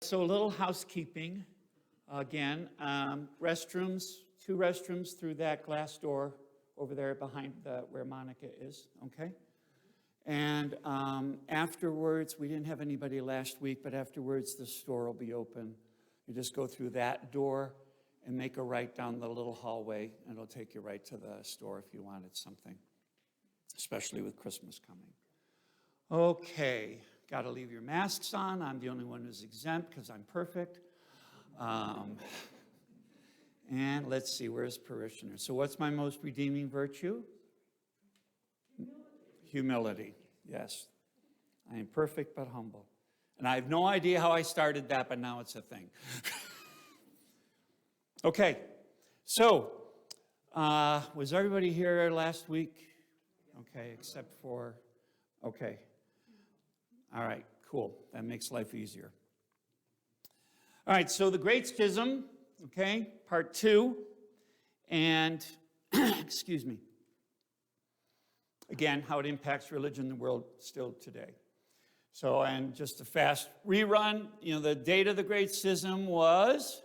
So a little housekeeping. Again, restrooms, 2 restrooms through that glass door over there behind where Monica is, okay? And afterwards, we didn't have anybody last week, but afterwards the store will be open. You just go through that door and make a right down the little hallway, and it'll take you right to the store if you wanted something, especially with Christmas coming. Okay, got to leave your masks on. I'm the only one who's exempt because I'm perfect. And let's see, where's parishioners? So what's my most redeeming virtue? Humility, yes. I am perfect but humble. And I have no idea how I started that, but now it's a thing. Okay, so was everybody here last week? Okay, except for, okay. All right, cool. That makes life easier. All right, so the Great Schism, okay, part 2. And, excuse me. Again, how it impacts religion in the world still today. So, and just a fast rerun, the date of the Great Schism was,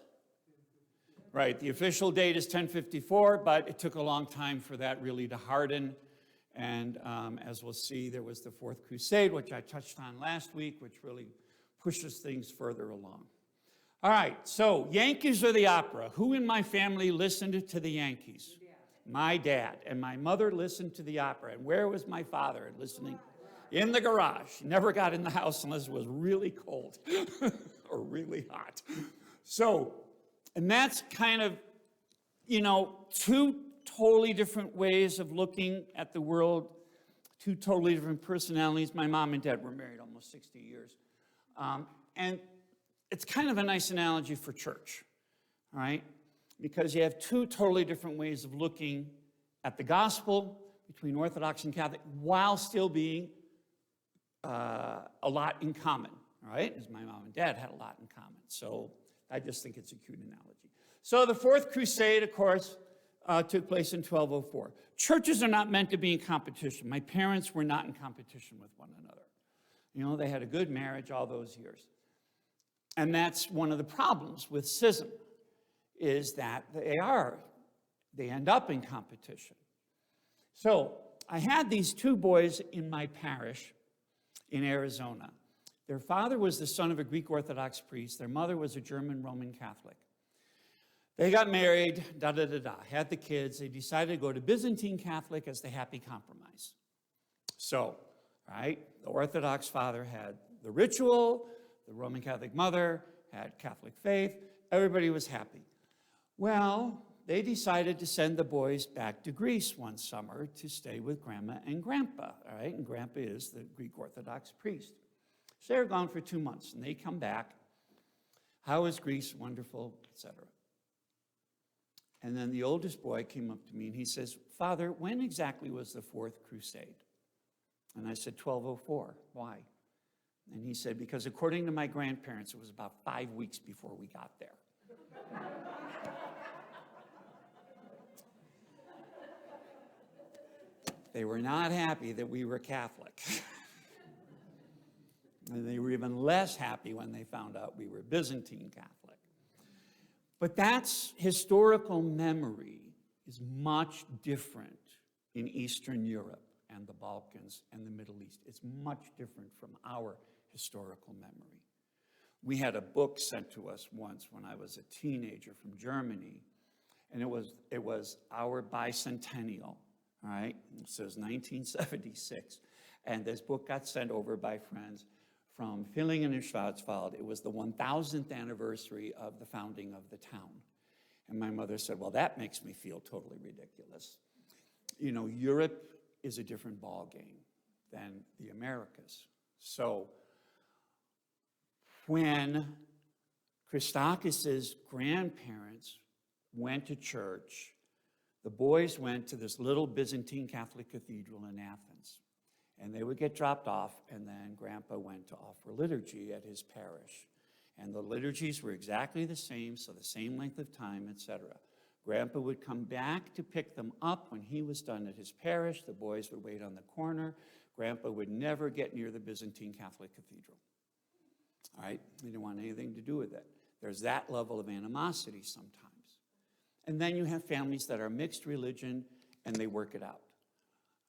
right, the official date is 1054, but it took a long time for that really to harden. And as we'll see, there was the Fourth Crusade, which I touched on last week, which really pushes things further along. All right, so Yankees or the opera? Who in my family listened to the Yankees? My dad. And my mother listened to the opera. And where was my father listening? In the garage. He never got in the house unless it was really cold or really hot. So, and that's kind of, 2 totally different ways of looking at the world, 2 totally different personalities. My mom and dad were married almost 60 years. And it's kind of a nice analogy for church, all right? Because you have 2 totally different ways of looking at the gospel between Orthodox and Catholic while still being a lot in common, all right? As my mom and dad had a lot in common. So I just think it's a cute analogy. So the Fourth Crusade, of course, took place in 1204. Churches are not meant to be in competition. My parents were not in competition with one another. They had a good marriage all those years. And that's one of the problems with schism, is that they end up in competition. So I had these 2 boys in my parish in Arizona. Their father was the son of a Greek Orthodox priest. Their mother was a German Roman Catholic. They got married, had the kids. They decided to go to Byzantine Catholic as the happy compromise. So, right, the Orthodox father had the ritual, the Roman Catholic mother had Catholic faith. Everybody was happy. Well, they decided to send the boys back to Greece one summer to stay with Grandma and Grandpa, all right? And Grandpa is the Greek Orthodox priest. So they're gone for 2 months, and they come back. How is Greece? Wonderful, etc. And then the oldest boy came up to me, and he says, Father, when exactly was the Fourth Crusade? And I said, 1204. Why? And he said, because according to my grandparents, it was about 5 weeks before we got there. They were not happy that we were Catholic. And they were even less happy when they found out we were Byzantine Catholic. But that's historical memory is much different in Eastern Europe and the Balkans and the Middle East. It's much different from our historical memory. We had a book sent to us once when I was a teenager from Germany, and it was our bicentennial, all right? It says 1976, and this book got sent over by friends from Villingen and Schwarzwald. It was the 1000th anniversary of the founding of the town. And my mother said, well, that makes me feel totally ridiculous. Europe is a different ballgame than the Americas. So when Christakis' grandparents went to church, the boys went to this little Byzantine Catholic cathedral in Athens. And they would get dropped off, and then Grandpa went to offer liturgy at his parish. And the liturgies were exactly the same, so the same length of time, etc. Grandpa would come back to pick them up when he was done at his parish. The boys would wait on the corner. Grandpa would never get near the Byzantine Catholic cathedral. All right? They didn't want anything to do with it. There's that level of animosity sometimes. And then you have families that are mixed religion, and they work it out.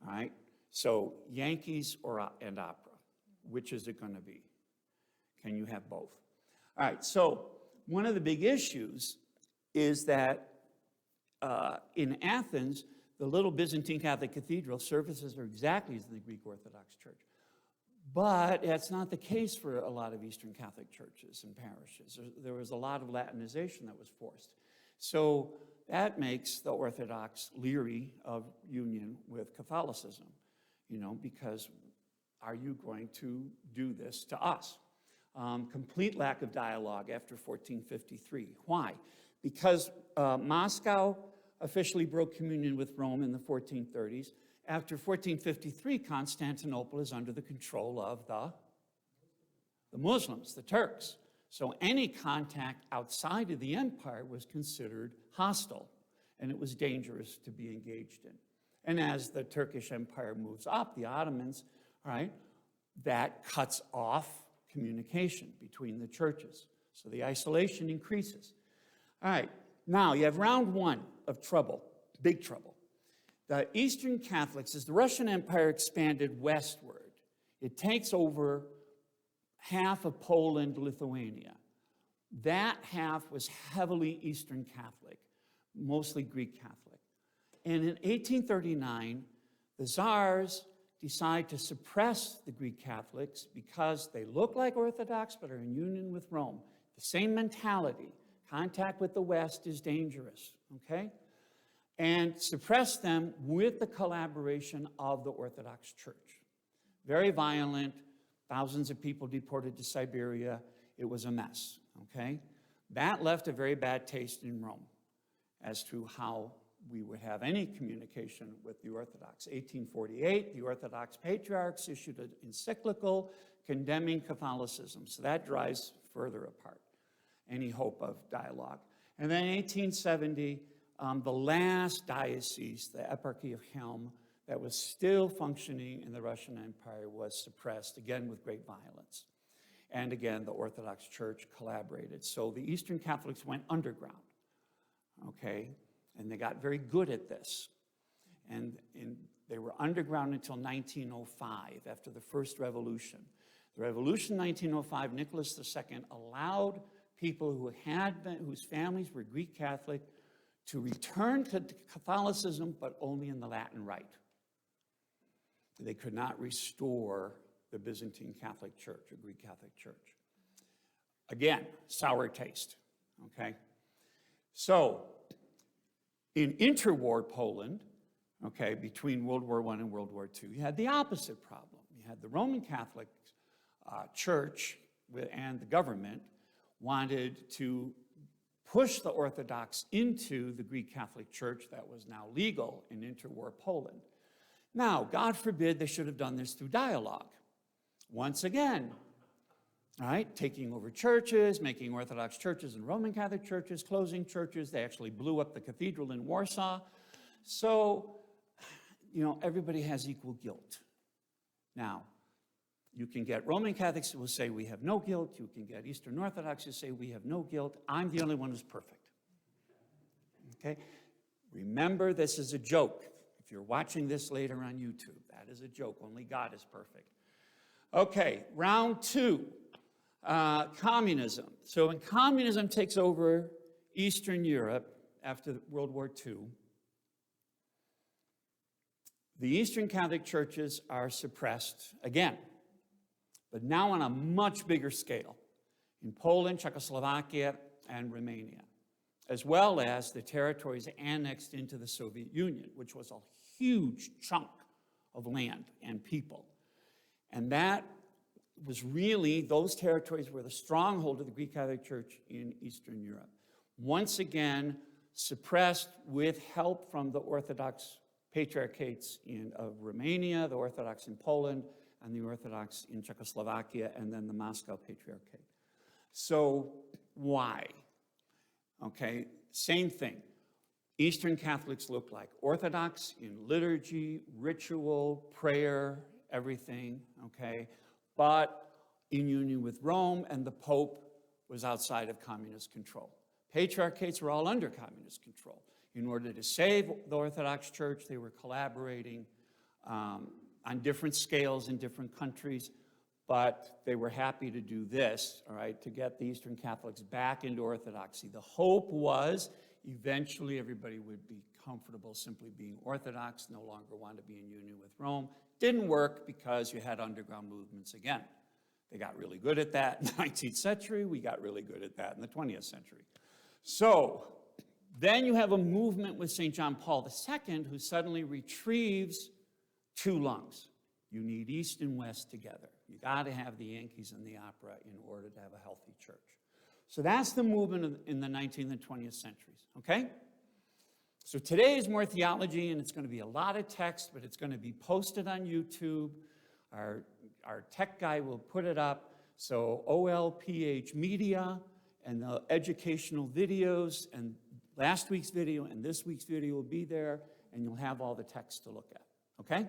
All right? So Yankees and opera, which is it going to be? Can you have both? All right, so one of the big issues is that in Athens, the little Byzantine Catholic cathedral services are exactly as the Greek Orthodox Church. But that's not the case for a lot of Eastern Catholic churches and parishes. There was a lot of Latinization that was forced. So that makes the Orthodox leery of union with Catholicism, because are you going to do this to us? Complete lack of dialogue after 1453. Why? Because Moscow officially broke communion with Rome in the 1430s. After 1453, Constantinople is under the control of the Muslims, the Turks. So any contact outside of the empire was considered hostile, and it was dangerous to be engaged in. And as the Turkish Empire moves up, the Ottomans, all right, that cuts off communication between the churches. So the isolation increases. All right, now you have round one of trouble, big trouble. The Eastern Catholics, as the Russian Empire expanded westward, it takes over half of Poland, Lithuania. That half was heavily Eastern Catholic, mostly Greek Catholic. And in 1839, the czars decide to suppress the Greek Catholics because they look like Orthodox but are in union with Rome. The same mentality. Contact with the West is dangerous, okay? And suppress them with the collaboration of the Orthodox Church. Very violent, thousands of people deported to Siberia. It was a mess, okay? That left a very bad taste in Rome as to how we would have any communication with the Orthodox. 1848, the Orthodox patriarchs issued an encyclical condemning Catholicism. So that drives further apart any hope of dialogue. And then 1870, the last diocese, the Eparchy of Helm, that was still functioning in the Russian Empire was suppressed, again with great violence. And again, the Orthodox Church collaborated. So the Eastern Catholics went underground, okay? And they got very good at this. And they were underground until 1905, after the First Revolution. The Revolution 1905, Nicholas II allowed people whose families were Greek Catholic to return to Catholicism, but only in the Latin Rite. They could not restore the Byzantine Catholic Church, or Greek Catholic Church. Again, sour taste, okay? So, in interwar Poland, okay, between World War I and World War II, you had the opposite problem. You had the Roman Catholic Church and the government wanted to push the Orthodox into the Greek Catholic Church that was now legal in interwar Poland. Now, God forbid they should have done this through dialogue. Once again, all right, taking over churches, making Orthodox churches and Roman Catholic churches, closing churches. They actually blew up the cathedral in Warsaw. So, everybody has equal guilt. Now, you can get Roman Catholics who will say we have no guilt. You can get Eastern Orthodox who say we have no guilt. I'm the only one who's perfect. Okay? Remember, this is a joke. If you're watching this later on YouTube, that is a joke. Only God is perfect. Okay, round two, communism. So when communism takes over Eastern Europe after World War II, the Eastern Catholic churches are suppressed again, but now on a much bigger scale in Poland, Czechoslovakia, and Romania, as well as the territories annexed into the Soviet Union, which was a huge chunk of land and people. And that was really, those territories were the stronghold of the Greek Catholic Church in Eastern Europe. Once again, suppressed with help from the Orthodox patriarchates of Romania, the Orthodox in Poland, and the Orthodox in Czechoslovakia, and then the Moscow Patriarchate. So why? Okay, same thing. Eastern Catholics look like Orthodox in liturgy, ritual, prayer, everything, okay? But in union with Rome, and the Pope was outside of communist control. Patriarchates were all under communist control. In order to save the Orthodox Church, they were collaborating on different scales in different countries, but they were happy to do this, all right, to get the Eastern Catholics back into Orthodoxy. The hope was eventually everybody would be comfortable simply being Orthodox, no longer want to be in union with Rome. Didn't work because you had underground movements again. They got really good at that in the 19th century. We got really good at that in the 20th century. So then you have a movement with St. John Paul II who suddenly retrieves two lungs. You need East and West together. You got to have the Yankees and the opera in order to have a healthy church. So that's the movement in the 19th and 20th centuries, okay? So today is more theology, and it's going to be a lot of text, but it's going to be posted on YouTube. Our tech guy will put it up. So OLPH Media and the educational videos and last week's video and this week's video will be there, and you'll have all the text to look at, okay?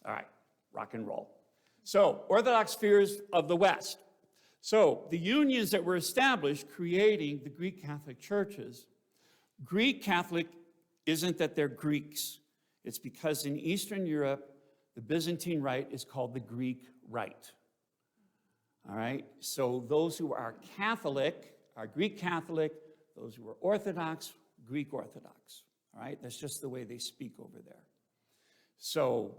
All right, rock and roll. So, Orthodox fears of the West. So, the unions that were established creating the Greek Catholic churches, Greek Catholic isn't that they're Greeks. It's because in Eastern Europe, the Byzantine Rite is called the Greek Rite. All right, so those who are Catholic are Greek Catholic, those who are Orthodox, Greek Orthodox. All right, that's just the way they speak over there. So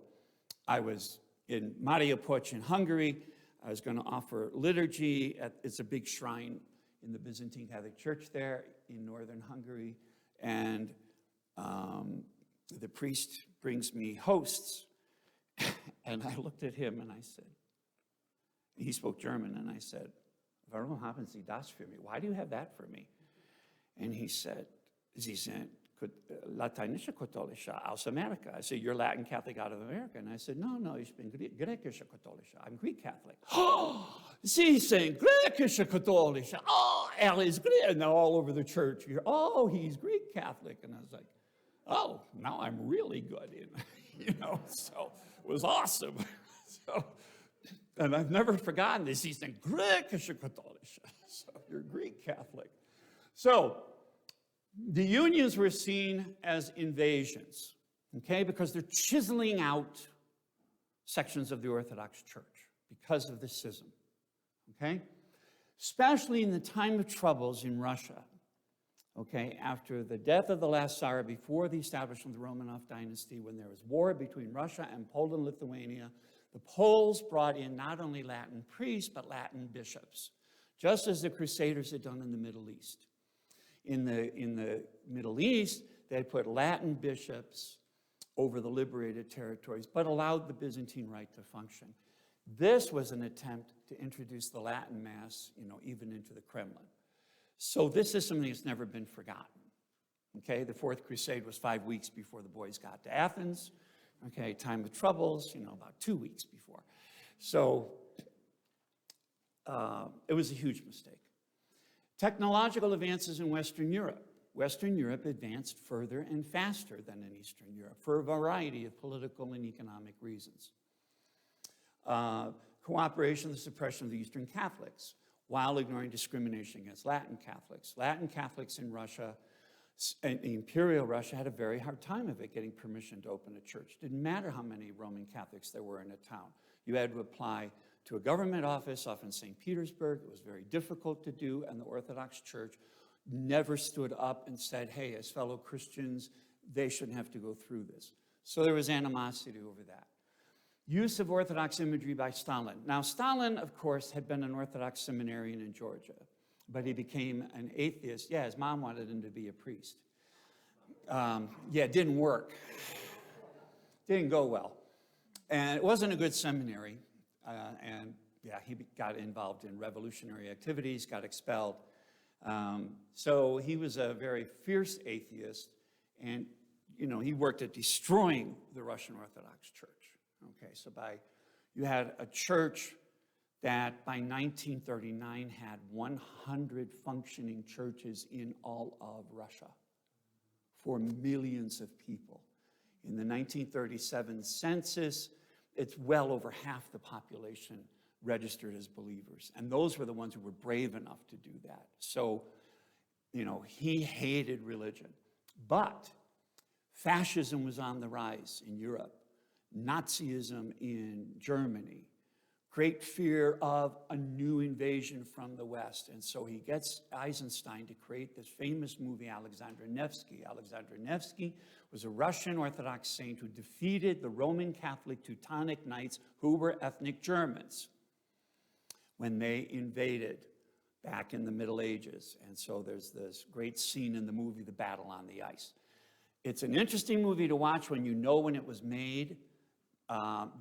I was in Mariupol in Hungary. I was going to offer liturgy. It's a big shrine in the Byzantine Catholic Church there in northern Hungary. And the priest brings me hosts. And I looked at him and I said, he spoke German, and I said, Warum haben Sie das für mich? Why do you have that for me? And he said, Sie sind Lateinische Katholische aus America. I said, you're Latin Catholic out of America. And I said, no, ich bin Griechische Katholische. I'm Greek Catholic. Oh, Sie sind Griechische Katholische. Oh, is Greek. And all over the church, he's Greek Catholic. And I was like, oh, now I'm really good in, so it was awesome. And I've never forgotten this. He said, Griechische Katholische. So you're Greek Catholic. So the unions were seen as invasions, okay, because they're chiseling out sections of the Orthodox Church because of the schism, okay? Especially in the time of troubles in Russia, okay, after the death of the last Tsar, before the establishment of the Romanov dynasty, when there was war between Russia and Poland and Lithuania, the Poles brought in not only Latin priests, but Latin bishops, just as the Crusaders had done in the Middle East. In the Middle East, they put Latin bishops over the liberated territories, but allowed the Byzantine Rite to function. This was an attempt to introduce the Latin Mass, even into the Kremlin. So this is something that's never been forgotten. Okay, the Fourth Crusade was 5 weeks before the boys got to Athens. Okay, time of troubles, about 2 weeks before. So it was a huge mistake. Technological advances in Western Europe. Western Europe advanced further and faster than in Eastern Europe for a variety of political and economic reasons. Cooperation and the suppression of the Eastern Catholics while ignoring discrimination against Latin Catholics. Latin Catholics in Russia, in Imperial Russia, had a very hard time of it getting permission to open a church. Didn't matter how many Roman Catholics there were in a town. You had to apply to a government office, often St. Petersburg. It was very difficult to do, and the Orthodox Church never stood up and said, hey, as fellow Christians, they shouldn't have to go through this. So there was animosity over that. Use of Orthodox imagery by Stalin. Now, Stalin, of course, had been an Orthodox seminarian in Georgia, but he became an atheist. Yeah, his mom wanted him to be a priest. It didn't work. Didn't go well. And it wasn't a good seminary. He got involved in revolutionary activities, got expelled. So he was a very fierce atheist, and, he worked at destroying the Russian Orthodox Church. Okay, so you had a church that by 1939 had 100 functioning churches in all of Russia for millions of people. In the 1937 census, it's well over half the population registered as believers. And those were the ones who were brave enough to do that. So, he hated religion. But fascism was on the rise in Europe. Nazism in Germany. Great fear of a new invasion from the West. And so he gets Eisenstein to create this famous movie, Alexander Nevsky. Alexander Nevsky was a Russian Orthodox saint who defeated the Roman Catholic Teutonic Knights, who were ethnic Germans, when they invaded back in the Middle Ages. And so there's this great scene in the movie, The Battle on the Ice. It's an interesting movie to watch when you know when it was made,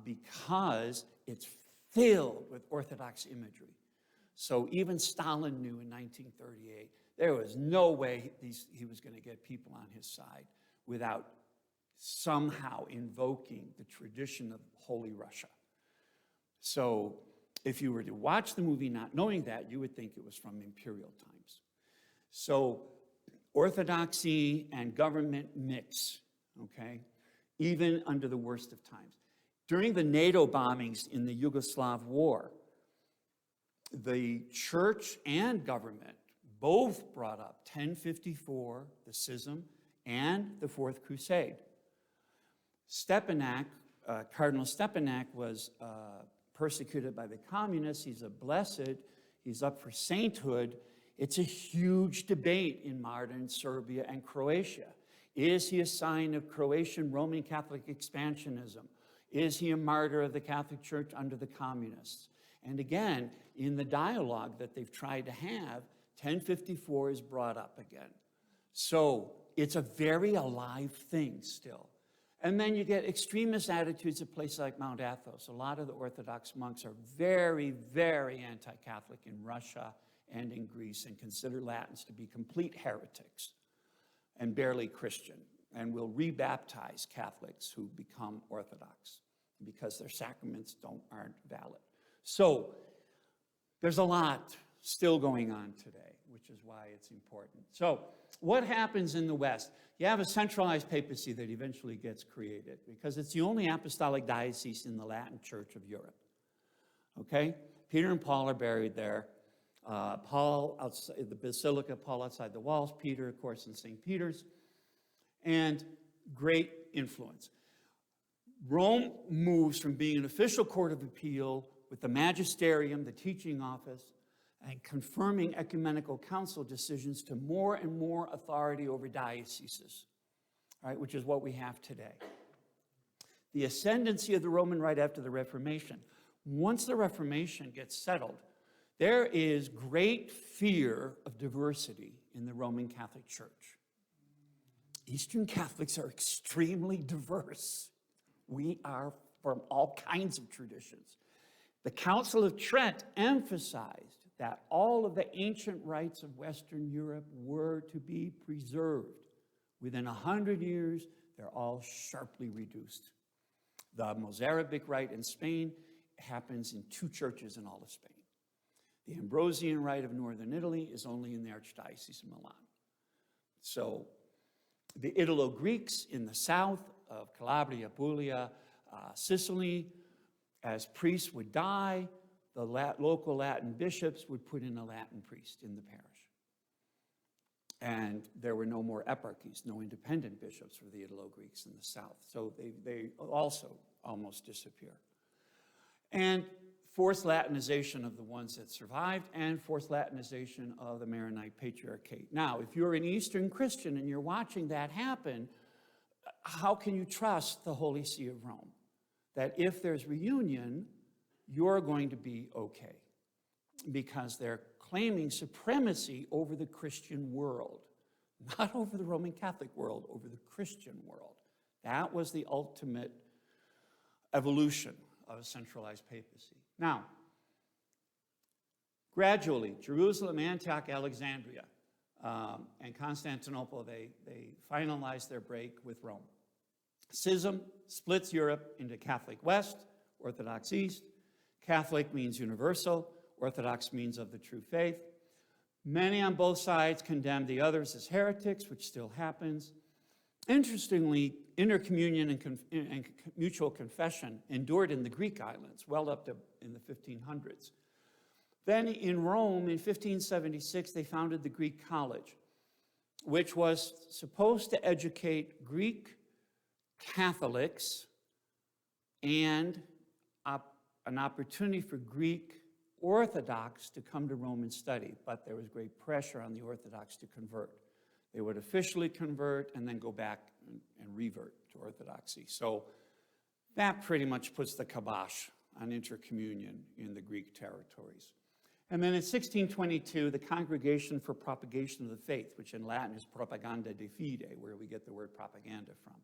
because it's filled with Orthodox imagery. So even Stalin knew in 1938 there was no way he was going to get people on his side without somehow invoking the tradition of Holy Russia. So if you were to watch the movie not knowing that, you would think it was from imperial times. So orthodoxy and government mix, okay, even under the worst of times. During the NATO bombings in the Yugoslav war, the church and government both brought up 1054, the schism, and the Fourth Crusade. Stepanak, Cardinal Stepanak was persecuted by the communists. He's a blessed. He's up for sainthood. It's a huge debate in modern Serbia and Croatia. Is he a sign of Croatian Roman Catholic expansionism? Is he a martyr of the Catholic Church under the communists? And again, in the dialogue that they've tried to have, 1054 is brought up again. So it's a very alive thing still. And then you get extremist attitudes at places like Mount Athos. A lot of the Orthodox monks are very, very anti-Catholic in Russia and in Greece and consider Latins to be complete heretics and barely Christian, and will rebaptize Catholics who become Orthodox because their sacraments aren't valid. So there's a lot still going on today, which is why it's important. So what happens in the West? You have a centralized papacy that eventually gets created because it's the only apostolic diocese in the Latin Church of Europe. Okay? Peter and Paul are buried there. Paul outside the Basilica, Paul outside the walls, Peter, of course, in St. Peter's. And great influence. Rome moves from being an official court of appeal with the magisterium, the teaching office, and confirming ecumenical council decisions to more and more authority over dioceses, right, which is what we have today. The ascendancy of the Roman right after the Reformation. Once the Reformation gets settled, there is great fear of diversity in the Roman Catholic Church. Eastern Catholics are extremely diverse. We are from all kinds of traditions. The Council of Trent emphasized that all of the ancient rites of Western Europe were to be preserved. Within 100 years, they're all sharply reduced. The Mozarabic rite in Spain happens in 2 churches in all of Spain. The Ambrosian rite of northern Italy is only in the Archdiocese of Milan. So the Italo-Greeks in the south of Calabria, Puglia, Sicily, as priests would die, the local Latin bishops would put in a Latin priest in the parish. And there were no more eparchies, no independent bishops for the Italo-Greeks in the south. So they also almost disappear. And forced Latinization of the ones that survived, and forced Latinization of the Maronite Patriarchate. Now, if you're an Eastern Christian and you're watching that happen, how can you trust the Holy See of Rome? That if there's reunion, you're going to be okay. Because they're claiming supremacy over the Christian world. Not over the Roman Catholic world, over the Christian world. That was the ultimate evolution of a centralized papacy. Now, gradually, Jerusalem, Antioch, Alexandria, and Constantinople, they finalized their break with Rome. Schism splits Europe into Catholic West, Orthodox East. Catholic means universal. Orthodox means of the true faith. Many on both sides condemn the others as heretics, which still happens. Interestingly, intercommunion and mutual confession endured in the Greek islands well up to in the 1500s. Then in Rome in 1576, they founded the Greek College, which was supposed to educate Greek Catholics and an opportunity for Greek Orthodox to come to Rome and study, but there was great pressure on the Orthodox to convert. They would officially convert and then go back and revert to Orthodoxy. So that pretty much puts the kibosh on intercommunion in the Greek territories. And then in 1622, the Congregation for Propagation of the Faith, which in Latin is Propaganda de Fide, where we get the word propaganda from.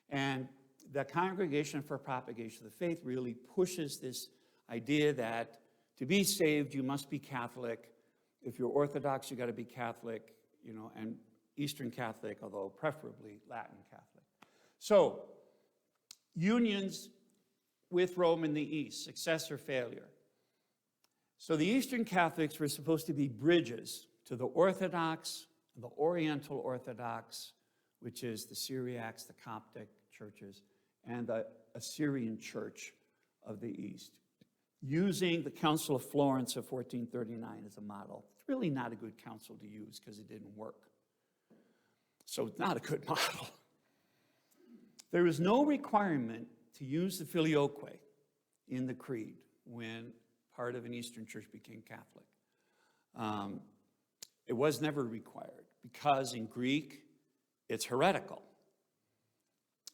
And the Congregation for Propagation of the Faith really pushes this idea that to be saved, you must be Catholic. If you're Orthodox, you got to be Catholic, and Eastern Catholic, although preferably Latin Catholic. So, unions with Rome in the East, success or failure. So the Eastern Catholics were supposed to be bridges to the Orthodox, the Oriental Orthodox, which is the Syriacs, the Coptic churches, and the Assyrian Church of the East, using the Council of Florence of 1439 as a model. It's really not a good council to use because it didn't work. So it's not a good model. There is no requirement to use the filioque in the creed when part of an Eastern church became Catholic. It was never required because in Greek, it's heretical.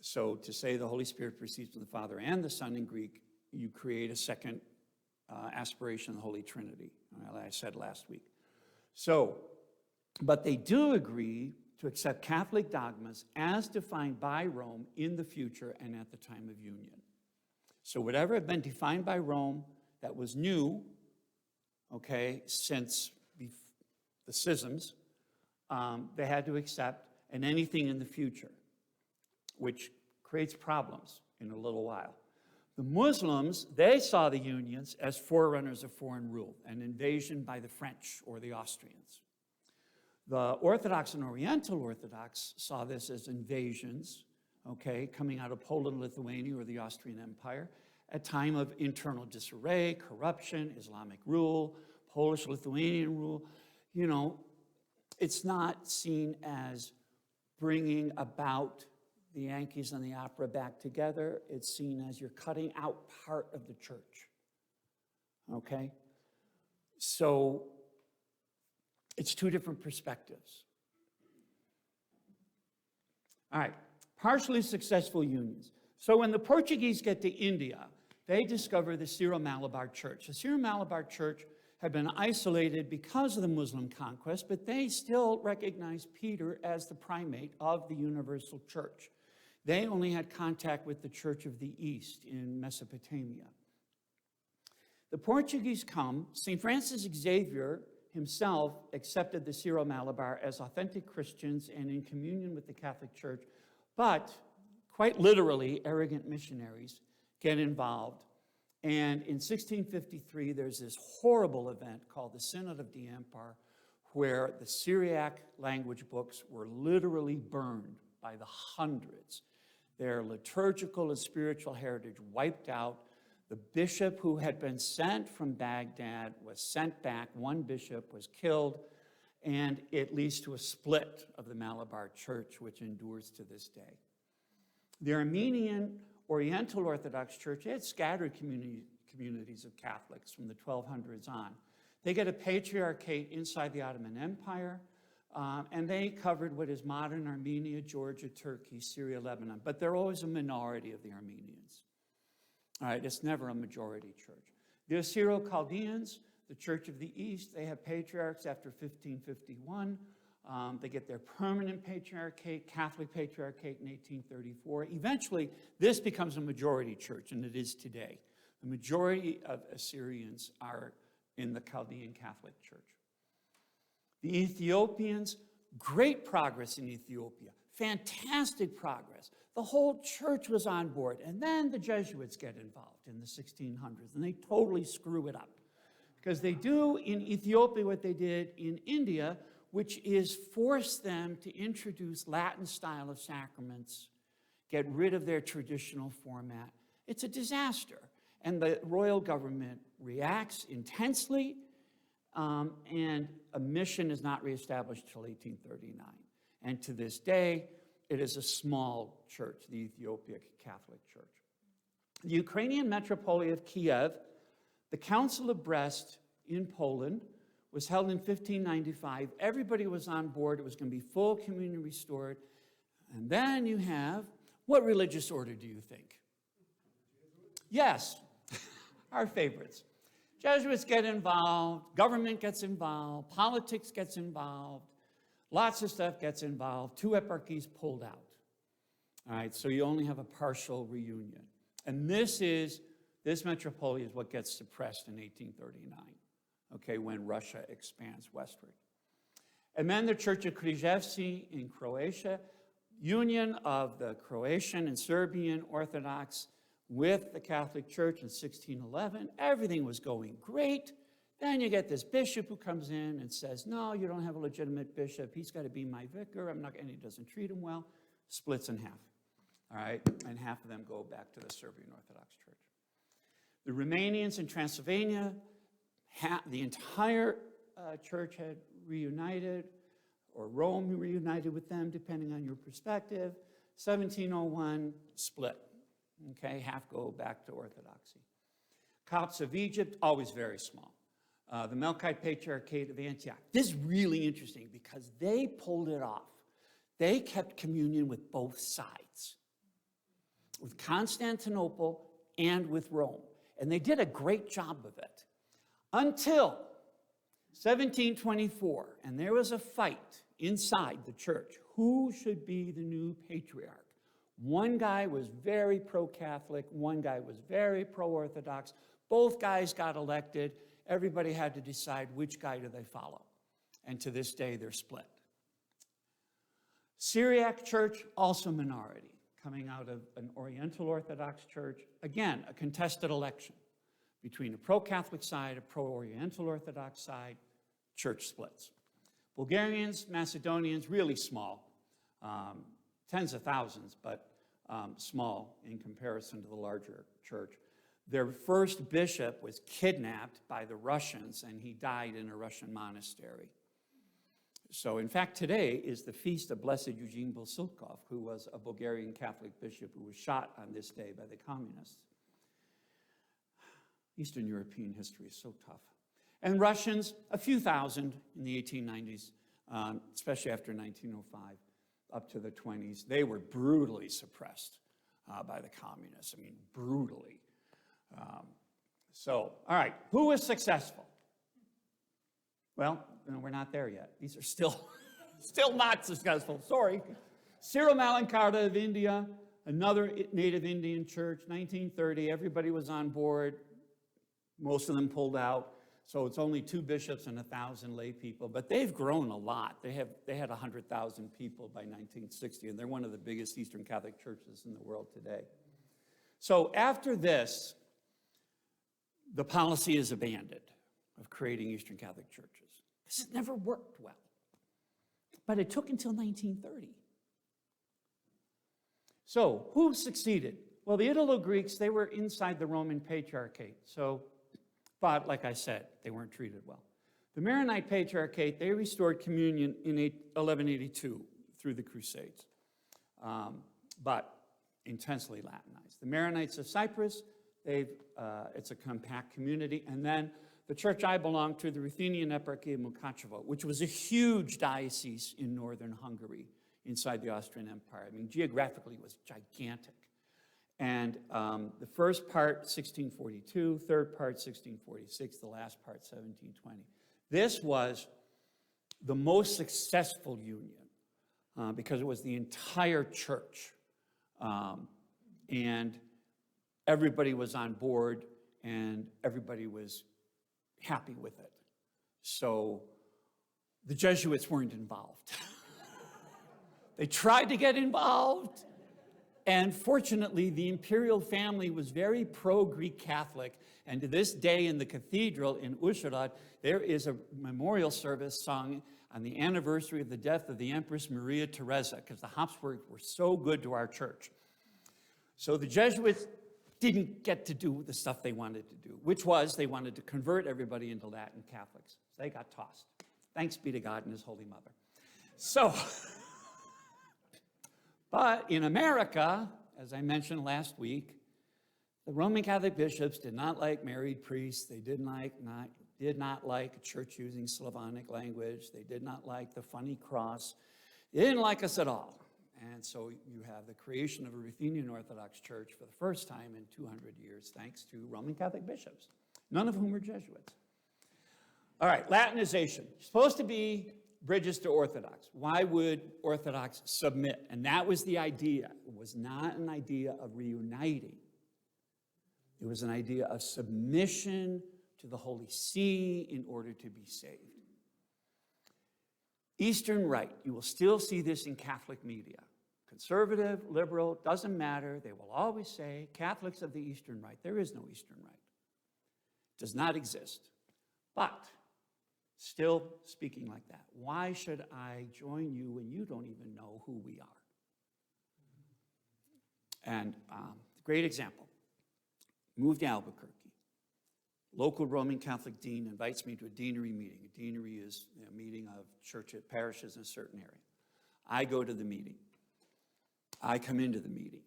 So to say the Holy Spirit proceeds from the Father and the Son in Greek, you create a second aspiration of the Holy Trinity, like I said last week. So, but they do agree to accept Catholic dogmas as defined by Rome in the future and at the time of union. So whatever had been defined by Rome that was new, since the schisms, they had to accept, and anything in the future, which creates problems in a little while. The Muslims, they saw the unions as forerunners of foreign rule, an invasion by the French or the Austrians. The Orthodox and Oriental Orthodox saw this as invasions, coming out of Poland, Lithuania, or the Austrian Empire, a time of internal disarray, corruption, Islamic rule, Polish-Lithuanian rule. It's not seen as bringing about the Yankees and the opera back together. It's seen as you're cutting out part of the church. So it's two different perspectives. All right, partially successful unions. So when the Portuguese get to India, they discover the Syro-Malabar Church. The Syro-Malabar Church had been isolated because of the Muslim conquest, but they still recognized Peter as the primate of the universal church. They only had contact with the Church of the East in Mesopotamia. The Portuguese come. St. Francis Xavier himself accepted the Syro-Malabar as authentic Christians and in communion with the Catholic Church, but quite literally, arrogant missionaries get involved. And in 1653, there's this horrible event called the Synod of Diampar, where the Syriac language books were literally burned by the hundreds. Their liturgical and spiritual heritage wiped out. The bishop who had been sent from Baghdad was sent back. One bishop was killed, and it leads to a split of the Malabar Church, which endures to this day. The Armenian Oriental Orthodox Church, it had scattered communities of Catholics from the 1200s on. They get a patriarchate inside the Ottoman Empire, and they covered what is modern Armenia, Georgia, Turkey, Syria, Lebanon, but they're always a minority of the Armenians. All right, it's never a majority church. The Assyro-Chaldeans, the Church of the East, they have patriarchs after 1551. They get their permanent patriarchate, Catholic patriarchate in 1834. Eventually, this becomes a majority church, and it is today. The majority of Assyrians are in the Chaldean Catholic Church. The Ethiopians, great progress in Ethiopia, fantastic progress. The whole church was on board, and then the Jesuits get involved in the 1600s, and they totally screw it up. Because they do in Ethiopia what they did in India, which is force them to introduce Latin style of sacraments, get rid of their traditional format. It's a disaster. And the royal government reacts intensely, and a mission is not reestablished until 1839. And to this day, it is a small church, the Ethiopic Catholic Church. The Ukrainian Metropoly of Kiev, the Council of Brest in Poland, was held in 1595. Everybody was on board. It was going to be full communion restored. And then you have, what religious order do you think? Yes, our favorites. Jesuits get involved, government gets involved, politics gets involved, lots of stuff gets involved. 2 eparchies pulled out. All right, so you only have a partial reunion. And this metropoly is what gets suppressed in 1839, okay, when Russia expands westward. And then the Church of Krzyżewski in Croatia, union of the Croatian and Serbian Orthodox with the Catholic Church in 1611. Everything was going great. Then you get this bishop who comes in and says, no, you don't have a legitimate bishop. He's got to be my vicar. And he doesn't treat him well. Splits in half. All right, and half of them go back to the Serbian Orthodox Church. The Romanians in Transylvania, the entire church had reunited, or Rome reunited with them, depending on your perspective. 1701, split. Okay, half go back to Orthodoxy. Copts of Egypt, always very small. The Melkite Patriarchate of Antioch. This is really interesting because they pulled it off. They kept communion with both sides, with Constantinople and with Rome. And they did a great job of it until 1724. And there was a fight inside the church. Who should be the new patriarch? One guy was very pro-Catholic. One guy was very pro-Orthodox. Both guys got elected. Everybody had to decide which guy do they follow. And to this day, they're split. Syriac church, also minority, coming out of an Oriental Orthodox church. Again, a contested election between a pro-Catholic side, a pro-Oriental Orthodox side. Church splits. Bulgarians, Macedonians, really small. Tens of thousands, but small in comparison to the larger church. Their first bishop was kidnapped by the Russians, and he died in a Russian monastery. So, in fact, today is the feast of Blessed Eugene Bosilkov, who was a Bulgarian Catholic bishop who was shot on this day by the communists. Eastern European history is so tough. And Russians, a few thousand in the 1890s, especially after 1905. Up to the 20s, they were brutally suppressed by the communists. I mean, brutally. All right, who was successful? Well, we're not there yet. These are still not successful. Sorry. Cyril Malankara of India, another native Indian church, 1930. Everybody was on board. Most of them pulled out. So it's only 2 bishops and 1,000 lay people, but they've grown a lot. They had 100,000 people by 1960, and they're one of the biggest Eastern Catholic churches in the world today. So after this, the policy is abandoned of creating Eastern Catholic churches, because it never worked well. But it took until 1930. So who succeeded? Well, the Italo-Greeks, they were inside the Roman Patriarchate, but like I said, they weren't treated well. The Maronite Patriarchate, they restored communion in 1182 through the Crusades, but intensely Latinized. The Maronites of Cyprus, it's a compact community. And then the church I belong to, the Ruthenian Eparchy of Mukachevo, which was a huge diocese in northern Hungary inside the Austrian Empire. I mean, geographically, it was gigantic. And the first part, 1642, third part, 1646, the last part, 1720. This was the most successful union because it was the entire church. And everybody was on board, and everybody was happy with it. So the Jesuits weren't involved. They tried to get involved. And fortunately, the imperial family was very pro-Greek Catholic. And to this day in the cathedral in Uzhhorod, there is a memorial service sung on the anniversary of the death of the Empress Maria Theresa, because the Habsburgs were so good to our church. So the Jesuits didn't get to do the stuff they wanted to do, which was they wanted to convert everybody into Latin Catholics. So they got tossed. Thanks be to God and his Holy Mother. So, but in America, as I mentioned last week, the Roman Catholic bishops did not like married priests. They did not like a church using Slavonic language. They did not like the funny cross. They didn't like us at all. And so you have the creation of a Ruthenian Orthodox Church for the first time in 200 years, thanks to Roman Catholic bishops, none of whom were Jesuits. All right, Latinization. Supposed to be bridges to Orthodox. Why would Orthodox submit? And that was the idea. It was not an idea of reuniting. It was an idea of submission to the Holy See in order to be saved. Eastern Rite. You will still see this in Catholic media. Conservative, liberal, doesn't matter. They will always say, Catholics of the Eastern Rite. There is no Eastern Rite. It does not exist. But still speaking like that. Why should I join you when you don't even know who we are? And great example. Moved to Albuquerque. Local Roman Catholic dean invites me to a deanery meeting. A deanery is a meeting of church parishes in a certain area. I go to the meeting. I come into the meeting.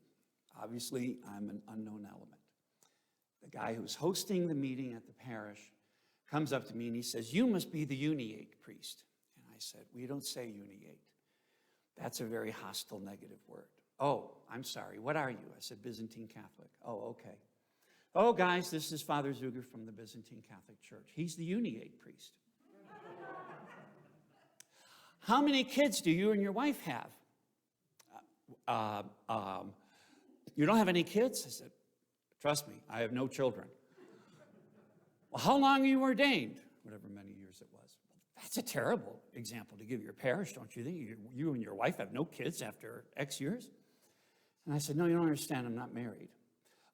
Obviously, I'm an unknown element. The guy who's hosting the meeting at the parish comes up to me and he says, "You must be the uniate priest." And I said, "We don't say uniate. That's a very hostile, negative word." "Oh, I'm sorry. What are you?" I said, "Byzantine Catholic." "Oh, okay." "Oh, guys, this is Father Zuger from the Byzantine Catholic Church. He's the uniate priest." "How many kids do you and your wife have?" "You don't have any kids?" I said, "Trust me, I have no children." "Well, how long are you ordained?" Whatever many years it was. "That's a terrible example to give your parish, don't you think? You and your wife have no kids after X years?" And I said, "No, you don't understand, I'm not married."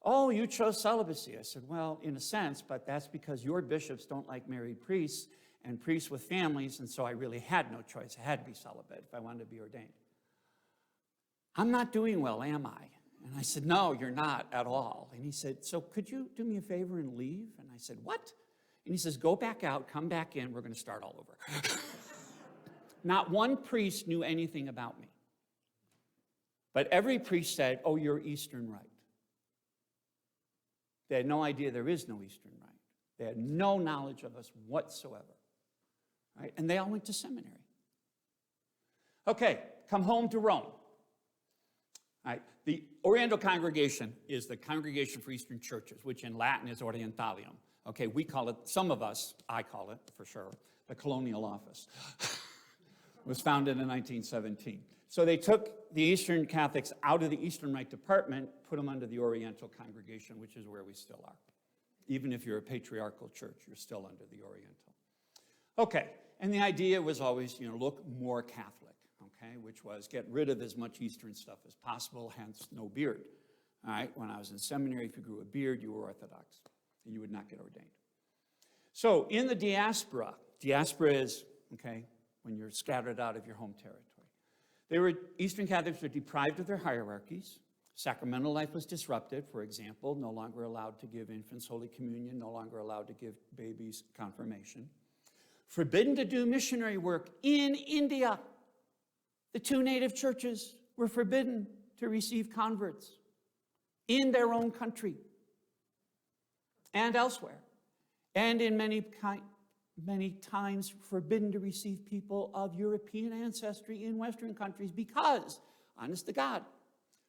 "Oh, you chose celibacy." I said, "Well, in a sense, but that's because your bishops don't like married priests and priests with families, and so I really had no choice. I had to be celibate if I wanted to be ordained." "I'm not doing well, am I?" And I said, "No, you're not at all." And he said, "So could you do me a favor and leave?" And I said, "What?" And he says, "Go back out, come back in, we're going to start all over." Not one priest knew anything about me. But every priest said, "Oh, you're Eastern Rite." They had no idea there is no Eastern Rite. They had no knowledge of us whatsoever. Right? And they all went to seminary. Okay, come home to Rome. All right, the Oriental Congregation is the Congregation for Eastern Churches, which in Latin is Orientalium. Okay, we call it, some of us, I call it for sure, the Colonial Office. It was founded in 1917. So they took the Eastern Catholics out of the Eastern Rite department, put them under the Oriental Congregation, which is where we still are. Even if you're a patriarchal church, you're still under the Oriental. Okay, and the idea was always, look more Catholic, okay, which was get rid of as much Eastern stuff as possible, hence no beard. All right, when I was in seminary, if you grew a beard, you were Orthodox, and you would not get ordained. So in the diaspora is, okay, when you're scattered out of your home territory. Eastern Catholics were deprived of their hierarchies. Sacramental life was disrupted. For example, no longer allowed to give infants Holy Communion, no longer allowed to give babies confirmation. Forbidden to do missionary work in India. The two native churches were forbidden to receive converts in their own country and elsewhere. And in many times forbidden to receive people of European ancestry in Western countries because, honest to God,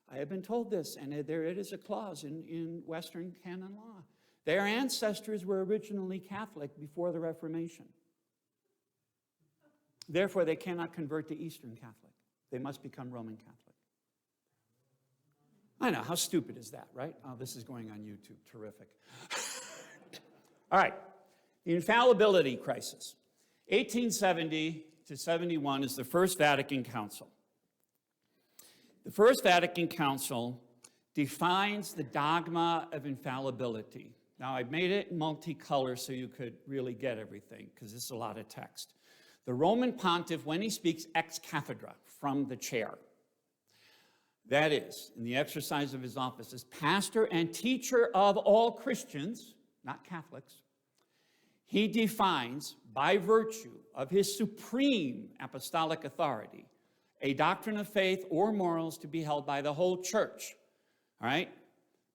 I have been told this, and there it is a clause in Western canon law. Their ancestors were originally Catholic before the Reformation. Therefore, they cannot convert to Eastern Catholic. They must become Roman Catholic. I know, how stupid is that, right? Oh, this is going on YouTube. Terrific. All right. The infallibility crisis. 1870 to 71 is the First Vatican Council. The First Vatican Council defines the dogma of infallibility. Now, I've made it multicolor so you could really get everything, because it's a lot of text. The Roman pontiff, when he speaks ex cathedra, from the chair, that is, in the exercise of his office as pastor and teacher of all Christians, not Catholics, he defines, by virtue of his supreme apostolic authority, a doctrine of faith or morals to be held by the whole church, all right?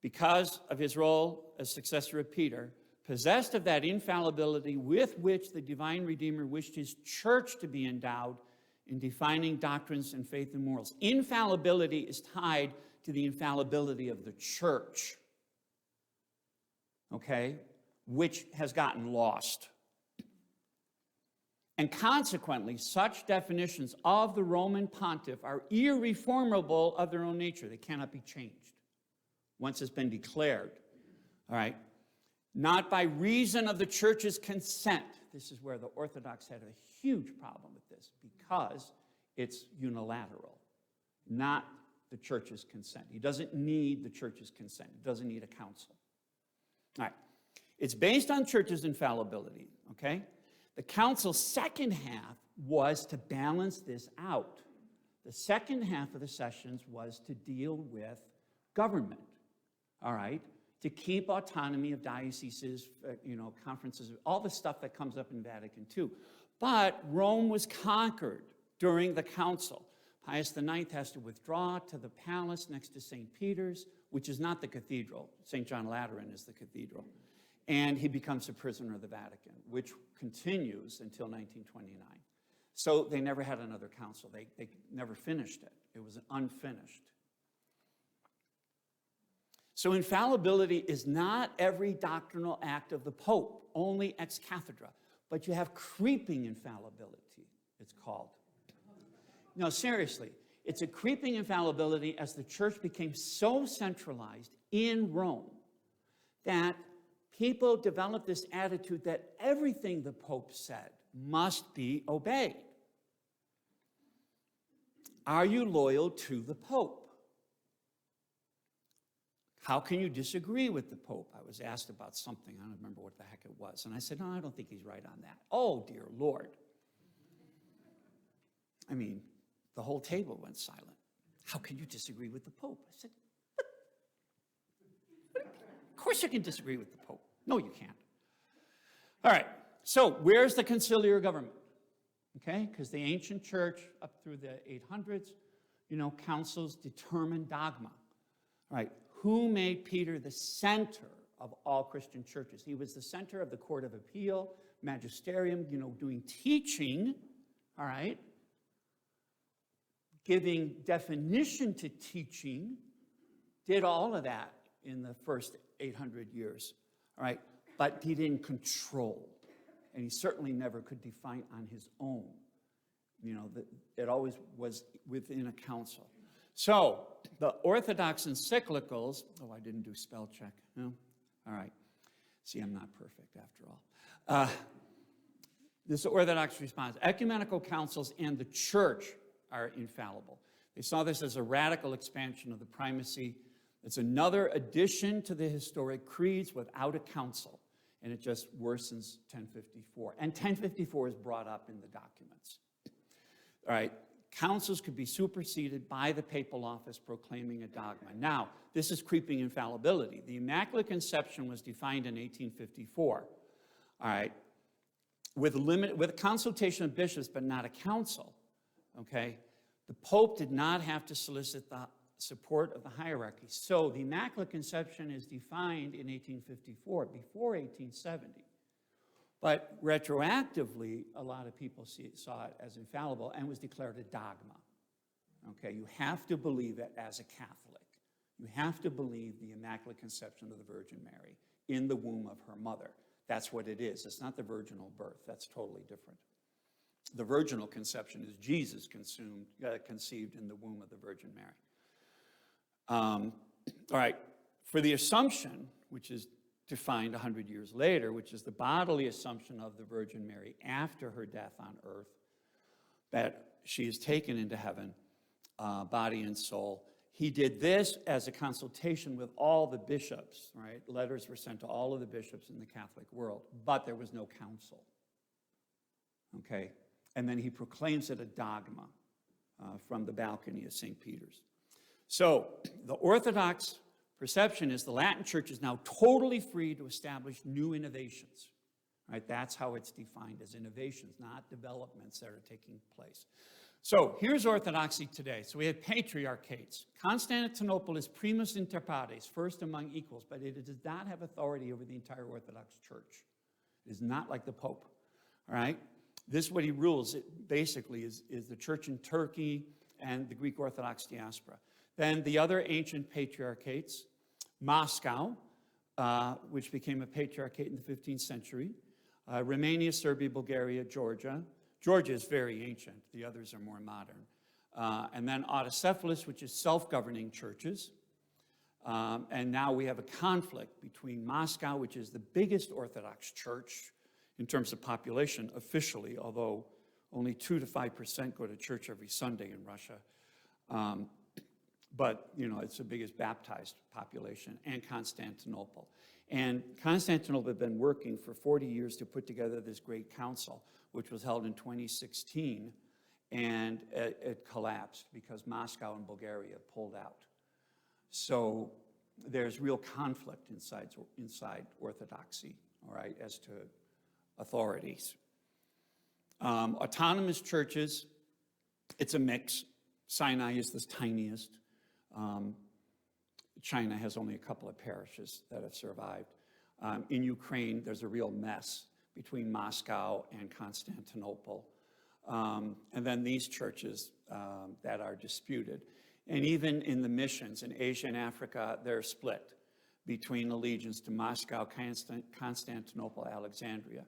Because of his role as successor of Peter, possessed of that infallibility with which the divine Redeemer wished his church to be endowed in defining doctrines and faith and morals. Infallibility is tied to the infallibility of the church, okay, which has gotten lost. And consequently, such definitions of the Roman pontiff are irreformable of their own nature. They cannot be changed once it's been declared, all right? Not by reason of the church's consent. This is where the Orthodox had a huge problem with this, because it's unilateral, not the church's consent. He doesn't need the church's consent. He doesn't need a council. All right. It's based on church's infallibility, okay? The council's second half was to balance this out. The second half of the sessions was to deal with government, all right? To keep autonomy of dioceses, conferences, all the stuff that comes up in Vatican II. But Rome was conquered during the council. Pius IX has to withdraw to the palace next to St. Peter's, which is not the cathedral. St. John Lateran is the cathedral. And he becomes a prisoner of the Vatican, which continues until 1929. So they never had another council. They never finished it. It was unfinished. So infallibility is not every doctrinal act of the Pope, only ex cathedra. But you have creeping infallibility, it's called. No, seriously, it's a creeping infallibility as the church became so centralized in Rome that people developed this attitude that everything the Pope said must be obeyed. Are you loyal to the Pope? How can you disagree with the Pope? I was asked about something. I don't remember what the heck it was. And I said, no, I don't think he's right on that. Oh, dear Lord. I mean, the whole table went silent. How can you disagree with the Pope? I said, of course you can disagree with the Pope. No, you can't. All right, so where's the conciliar government? Okay, because the ancient church up through the 800s, councils determined dogma. All right, who made Peter the center of all Christian churches? He was the center of the court of appeal, magisterium, doing teaching, all right? Giving definition to teaching, did all of that in the first 800 years, all right? But he didn't control, and he certainly never could define on his own. It always was within a council. So the Orthodox encyclicals, I didn't do spell check, no? All right. See, I'm not perfect after all. This Orthodox response, ecumenical councils and the church are infallible. They saw this as a radical expansion of the primacy. It's another addition to the historic creeds without a council, and it just worsens 1054. And 1054 is brought up in the documents. All right. Councils could be superseded by the papal office proclaiming a dogma. Now, this is creeping infallibility. The Immaculate Conception was defined in 1854, all right, with consultation of bishops, but not a council, okay? The Pope did not have to solicit the support of the hierarchy. So the Immaculate Conception is defined in 1854, before 1870. But retroactively, a lot of people saw it as infallible and was declared a dogma. Okay, you have to believe it as a Catholic. You have to believe the Immaculate Conception of the Virgin Mary in the womb of her mother. That's what it is. It's not the virginal birth. That's totally different. The virginal conception is Jesus conceived in the womb of the Virgin Mary. All right, for the Assumption, which is defined 100 years later, which is the bodily assumption of the Virgin Mary after her death on earth, that she is taken into heaven, body and soul. He did this as a consultation with all the bishops, right? Letters were sent to all of the bishops in the Catholic world, but there was no council, okay? and then he proclaims it a dogma from the balcony of St. Peter's. So the Orthodox perception is the Latin Church is now totally free to establish new innovations. Right? That's how it's defined, as innovations, not developments that are taking place. So here's Orthodoxy today. So we have patriarchates. Constantinople is primus inter pares, first among equals, but it does not have authority over the entire Orthodox Church. It is not like the Pope. All right? This is what he rules. It basically is the church in Turkey and the Greek Orthodox diaspora. Then the other ancient patriarchates, Moscow, which became a patriarchate in the 15th century, Romania, Serbia, Bulgaria, Georgia. Georgia is very ancient. The others are more modern. And then autocephalous, which is self-governing churches. And now we have a conflict between Moscow, which is the biggest Orthodox church in terms of population officially, although only 2 to 5% go to church every Sunday in Russia. But, you know, it's the biggest baptized population, and Constantinople. And Constantinople had been working for 40 years to put together this great council, which was held in 2016, and it collapsed because Moscow and Bulgaria pulled out. So there's real conflict inside Orthodoxy, all right, as to authorities. Autonomous churches, it's a mix. Sinai is the tiniest. China has only a couple of parishes that have survived. In Ukraine, there's a real mess between Moscow and Constantinople. And then these churches that are disputed. And even in the missions in Asia and Africa, they're split between allegiance to Moscow, Constantinople, Alexandria.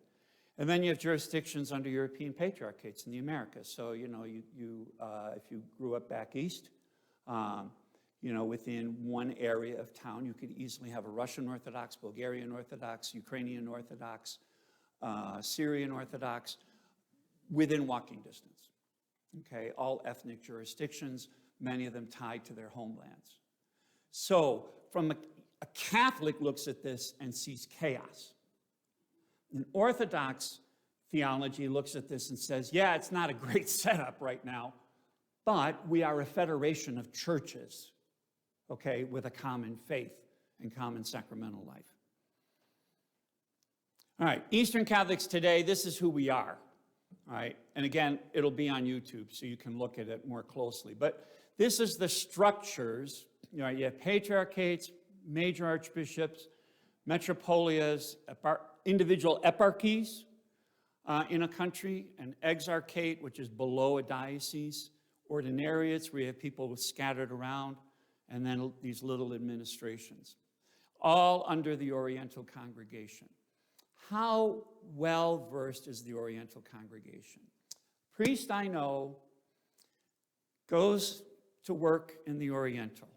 And then you have jurisdictions under European patriarchates in the Americas. So, you know, if you grew up back east, you know, within one area of town, you could easily have a Russian Orthodox, Bulgarian Orthodox, Ukrainian Orthodox, Syrian Orthodox, within walking distance. Okay, all ethnic jurisdictions, many of them tied to their homelands. So, from a Catholic looks at this and sees chaos. An Orthodox theology looks at this and says, yeah, it's not a great setup right now, but we are a federation of churches, okay, with a common faith and common sacramental life. All right, Eastern Catholics today, this is who we are, all right? And again, it'll be on YouTube, so you can look at it more closely. But this is the structures, you know, you have patriarchates, major archbishops, metropolias, individual eparchies in a country, an exarchate, which is below a diocese, ordinariates, where you have people scattered around, and then these little administrations, all under the Oriental congregation. How well-versed is the Oriental congregation? Priest I know goes to work in the Oriental.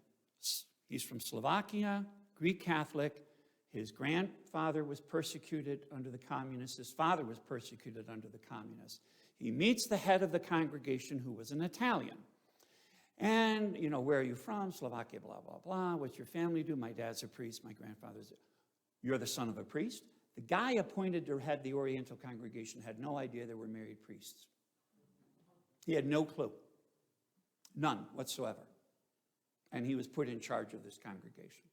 He's from Slovakia, Greek Catholic. His grandfather was persecuted under the communists. His father was persecuted under the communists. He meets the head of the congregation, who was an Italian. And, you know, where are you from? Slovakia, blah, blah, blah. What's your family do? My dad's a priest. My grandfather's You're the son of a priest? The guy appointed to head the Oriental congregation had no idea there were married priests. He had no clue. None whatsoever. And he was put in charge of this congregation.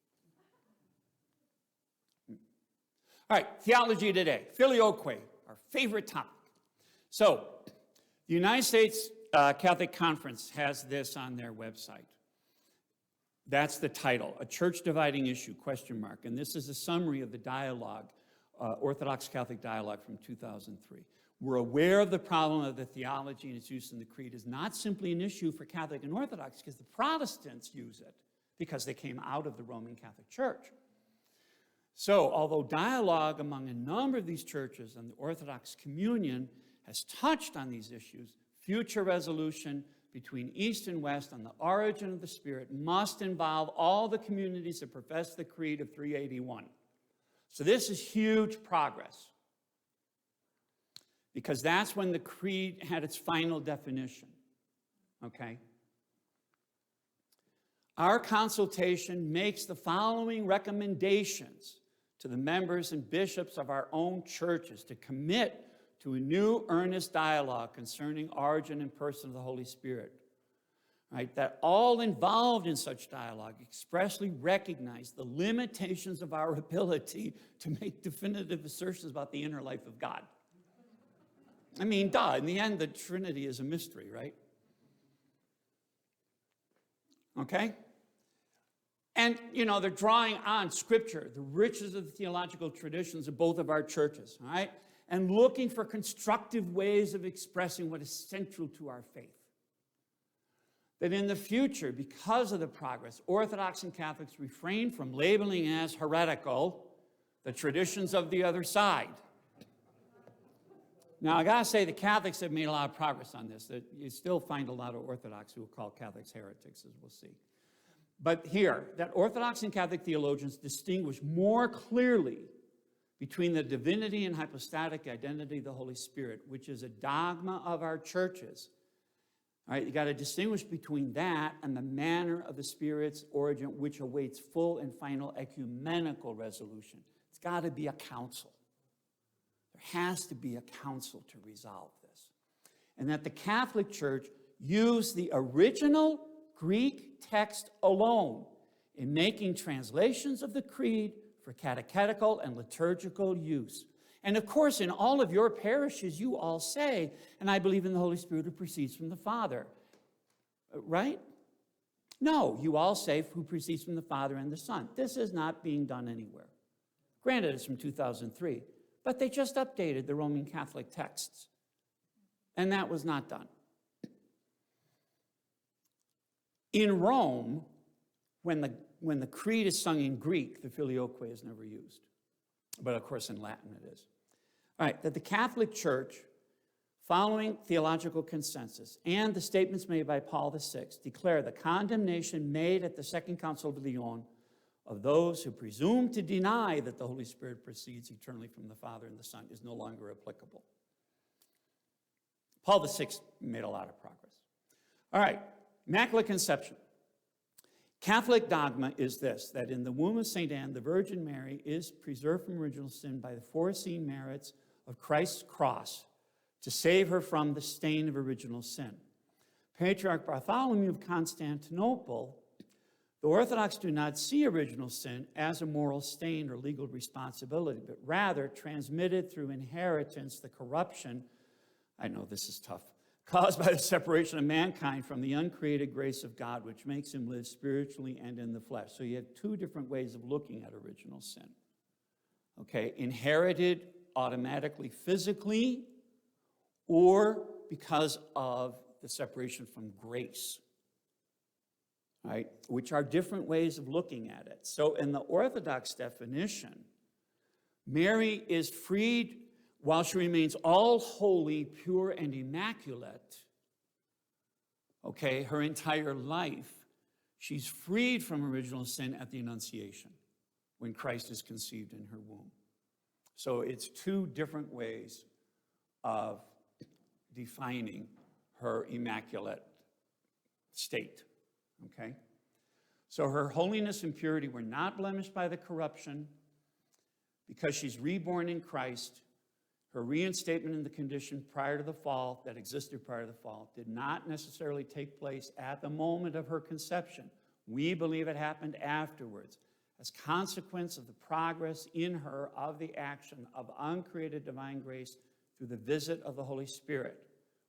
All right, theology today. Filioque, our favorite topic. So, the United States Catholic Conference has this on their website. That's the title, A Church Dividing Issue, ? And this is a summary of the dialogue, Orthodox Catholic dialogue from 2003. We're aware of the problem of the theology and its use in the creed is not simply an issue for Catholic and Orthodox, because the Protestants use it, because they came out of the Roman Catholic Church. So, although dialogue among a number of these churches and the Orthodox communion has touched on these issues, future resolution between East and West on the origin of the Spirit must involve all the communities that profess the Creed of 381. So this is huge progress, because that's when the Creed had its final definition, okay? Our consultation makes the following recommendations to the members and bishops of our own churches to commit to a new earnest dialogue concerning origin and person of the Holy Spirit. Right, that all involved in such dialogue expressly recognize the limitations of our ability to make definitive assertions about the inner life of God. I mean, duh, in the end, the Trinity is a mystery, right? Okay? And, they're drawing on Scripture, the riches of the theological traditions of both of our churches, all right? And looking for constructive ways of expressing what is central to our faith. That in the future, because of the progress, Orthodox and Catholics refrain from labeling as heretical the traditions of the other side. Now, I gotta say, the Catholics have made a lot of progress on this. That you still find a lot of Orthodox who will call Catholics heretics, as we'll see. But here, that Orthodox and Catholic theologians distinguish more clearly between the divinity and hypostatic identity of the Holy Spirit, which is a dogma of our churches. All right, you got to distinguish between that and the manner of the Spirit's origin, which awaits full and final ecumenical resolution. It's got to be a council. There has to be a council to resolve this. And that the Catholic Church used the original Greek text alone in making translations of the Creed for catechetical and liturgical use. And of course, in all of your parishes, you all say, and I believe in the Holy Spirit who proceeds from the Father. Right? No, you all say who proceeds from the Father and the Son. This is not being done anywhere. Granted, it's from 2003, but they just updated the Roman Catholic texts. And that was not done. In Rome, when the Creed is sung in Greek, the filioque is never used. But of course, in Latin it is. All right, that the Catholic Church, following theological consensus and the statements made by Paul VI, declare the condemnation made at the Second Council of Lyon of those who presume to deny that the Holy Spirit proceeds eternally from the Father and the Son is no longer applicable. Paul VI made a lot of progress. All right, Immaculate Conception. Catholic dogma is this, that in the womb of St. Anne, the Virgin Mary is preserved from original sin by the foreseen merits of Christ's cross to save her from the stain of original sin. Patriarch Bartholomew of Constantinople, the Orthodox do not see original sin as a moral stain or legal responsibility, but rather transmitted through inheritance the corruption, I know this is tough, caused by the separation of mankind from the uncreated grace of God, which makes him live spiritually and in the flesh. So you have two different ways of looking at original sin. Okay, inherited automatically physically, or because of the separation from grace, right? Which are different ways of looking at it. So in the Orthodox definition, Mary is freed while she remains all holy, pure, and immaculate, okay, her entire life. She's freed from original sin at the Annunciation, when Christ is conceived in her womb. So it's two different ways of defining her immaculate state, okay? So her holiness and purity were not blemished by the corruption because she's reborn in Christ. Her reinstatement in the condition prior to the fall, that existed prior to the fall, did not necessarily take place at the moment of her conception. We believe it happened afterwards, as consequence of the progress in her of the action of uncreated divine grace through the visit of the Holy Spirit,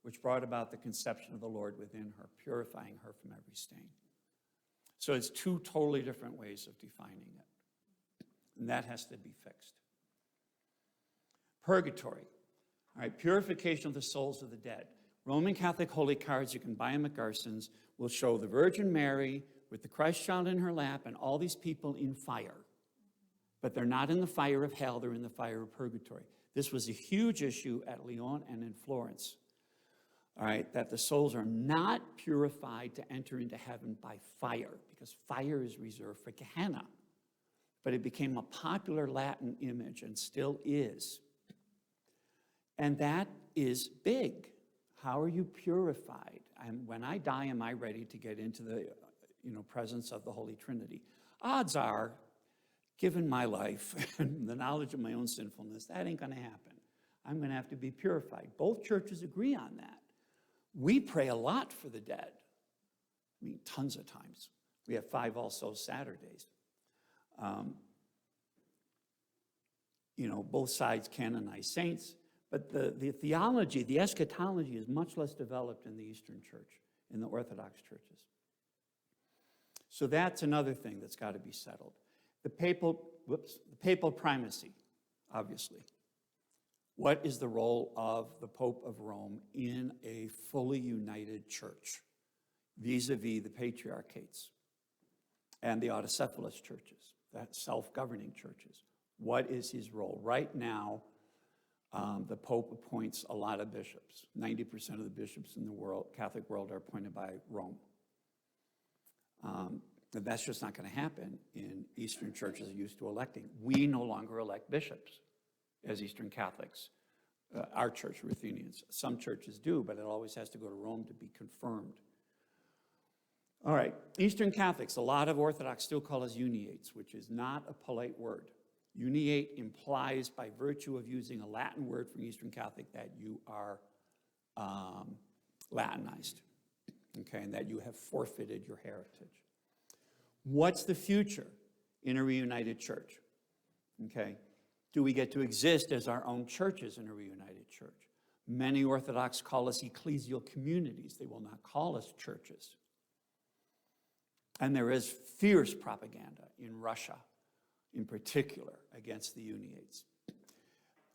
which brought about the conception of the Lord within her, purifying her from every stain. So it's two totally different ways of defining it. And that has to be fixed. Purgatory, all right, purification of the souls of the dead. Roman Catholic holy cards, you can buy them at Garson's, will show the Virgin Mary with the Christ child in her lap and all these people in fire. But they're not in the fire of hell, they're in the fire of purgatory. This was a huge issue at Lyon and in Florence, all right, that the souls are not purified to enter into heaven by fire, because fire is reserved for Gehenna. But it became a popular Latin image and still is. And that is big. How are you purified? And when I die, am I ready to get into the presence of the Holy Trinity? Odds are, given my life and the knowledge of my own sinfulness, that ain't going to happen. I'm going to have to be purified. Both churches agree on that. We pray a lot for the dead. I mean, tons of times. We have 5 All Souls Saturdays. Both sides canonize saints, but the theology, the eschatology is much less developed in the Eastern Church, in the Orthodox churches. So that's another thing that's got to be settled. The papal primacy, obviously. What is the role of the Pope of Rome in a fully united church vis-a-vis the patriarchates and the autocephalous churches, that self-governing churches? What is his role? Right now, the Pope appoints a lot of bishops. 90% of the bishops in the Catholic world are appointed by Rome. And that's just not going to happen in Eastern churches used to electing. We no longer elect bishops as Eastern Catholics. Our church, Ruthenians. Some churches do, but it always has to go to Rome to be confirmed. All right, Eastern Catholics, a lot of Orthodox still call us uniates, which is not a polite word. Uniate implies, by virtue of using a Latin word from Eastern Catholic, that you are Latinized, okay, and that you have forfeited your heritage. What's the future in a reunited church? Okay, do we get to exist as our own churches in a reunited church? Many Orthodox call us ecclesial communities. They will not call us churches. And there is fierce propaganda in Russia, in particular, against the uniates.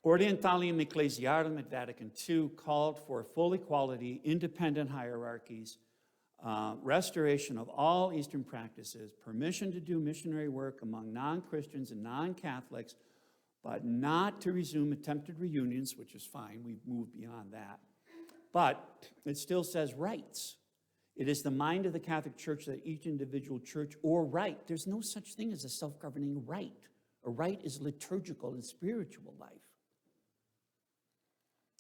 Orientalium Ecclesiarum at Vatican II called for full equality, independent hierarchies, restoration of all Eastern practices, permission to do missionary work among non-Christians and non-Catholics, but not to resume attempted reunions, which is fine. We've moved beyond that. But it still says rights. It is the mind of the Catholic Church that each individual church or rite, there's no such thing as a self-governing rite. A rite is liturgical and spiritual life.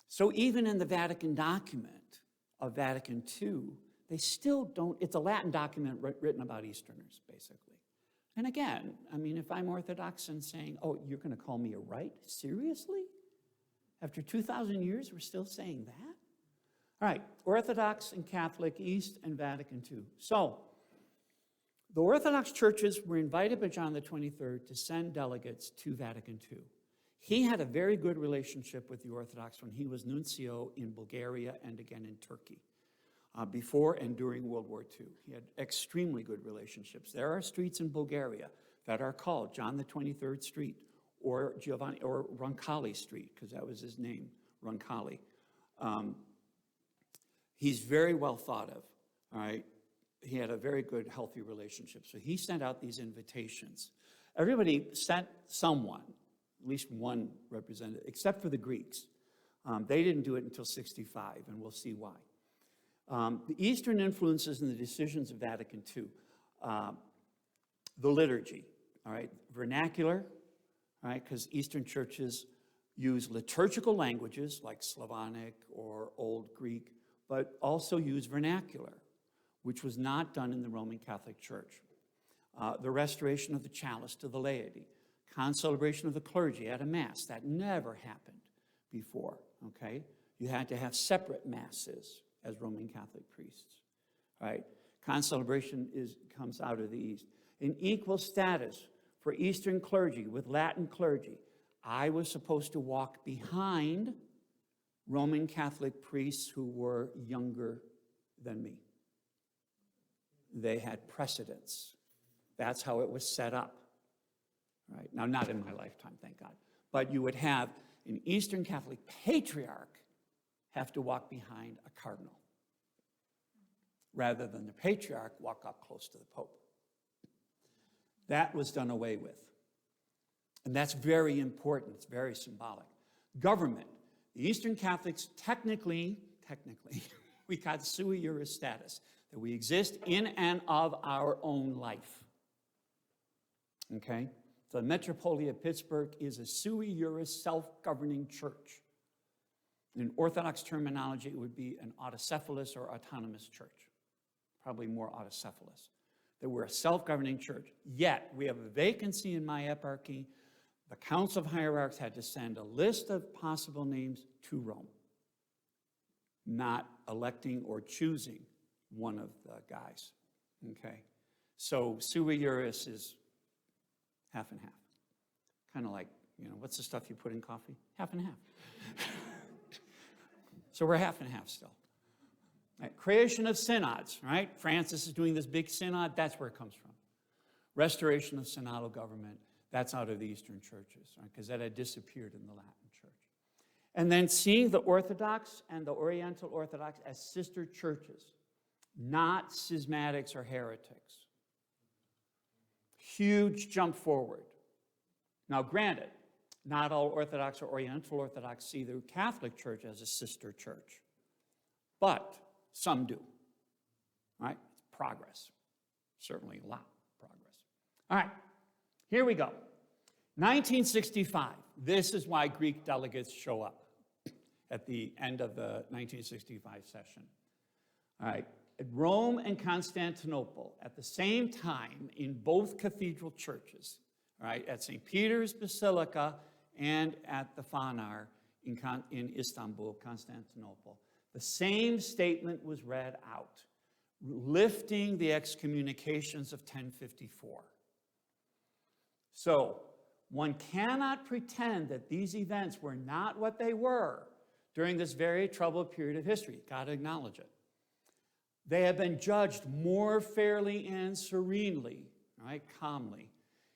So even in the Vatican document of Vatican II, they still don't, it's a Latin document written about Easterners, basically. And again, I mean, if I'm Orthodox and saying, oh, you're going to call me a rite? Seriously? After 2,000 years, we're still saying that? All right, Orthodox and Catholic, East and Vatican II. So, the Orthodox churches were invited by John the 23rd to send delegates to Vatican II. He had a very good relationship with the Orthodox when he was nuncio in Bulgaria and again in Turkey, before and during World War II. He had extremely good relationships. There are streets in Bulgaria that are called John the 23rd Street or Giovanni or Roncalli Street, because that was his name, Roncalli. He's very well thought of, all right? He had a very good, healthy relationship. So he sent out these invitations. Everybody sent someone, at least one representative, except for the Greeks. They didn't do it until 65, and we'll see why. The Eastern influences in the decisions of Vatican II, the liturgy, all right, vernacular, all right, because Eastern churches use liturgical languages like Slavonic or Old Greek, but also use vernacular, which was not done in the Roman Catholic Church. The restoration of the chalice to the laity, concelebration of the clergy at a mass, that never happened before, okay? You had to have separate masses as Roman Catholic priests, right? Concelebration comes out of the East. An equal status for Eastern clergy with Latin clergy. I was supposed to walk behind Roman Catholic priests who were younger than me. They had precedence. That's how it was set up, right? Now, not in my lifetime, thank God. But you would have an Eastern Catholic patriarch have to walk behind a cardinal, rather than the patriarch walk up close to the Pope. That was done away with. And that's very important. It's very symbolic. Government. The Eastern Catholics technically, we got sui juris status, that we exist in and of our own life. Okay? The Metropolia of Pittsburgh is a sui juris self-governing church. In Orthodox terminology, it would be an autocephalous or autonomous church. Probably more autocephalous. That we're a self-governing church. Yet, we have a vacancy in my eparchy. the Council of Hierarchs had to send a list of possible names to Rome, not electing or choosing one of the guys. Okay? So sui juris is half and half. Kind of like, what's the stuff you put in coffee? Half and half. So we're half and half still. Right? Creation of synods, right? Francis is doing this big synod. That's where it comes from. Restoration of synodal government. That's out of the Eastern churches, right? Because that had disappeared in the Latin church. And then seeing the Orthodox and the Oriental Orthodox as sister churches, not schismatics or heretics. Huge jump forward. Now, granted, not all Orthodox or Oriental Orthodox see the Catholic Church as a sister church, but some do, right? It's progress, certainly a lot of progress. All right, here we go. 1965, this is why Greek delegates show up at the end of the 1965 session. All right, at Rome and Constantinople, at the same time in both cathedral churches, right, at St. Peter's Basilica and at the Phanar in Istanbul, Constantinople, the same statement was read out, lifting the excommunications of 1054. So, one cannot pretend that these events were not what they were during this very troubled period of history. Got to acknowledge it. They have been judged more fairly and serenely, right, calmly.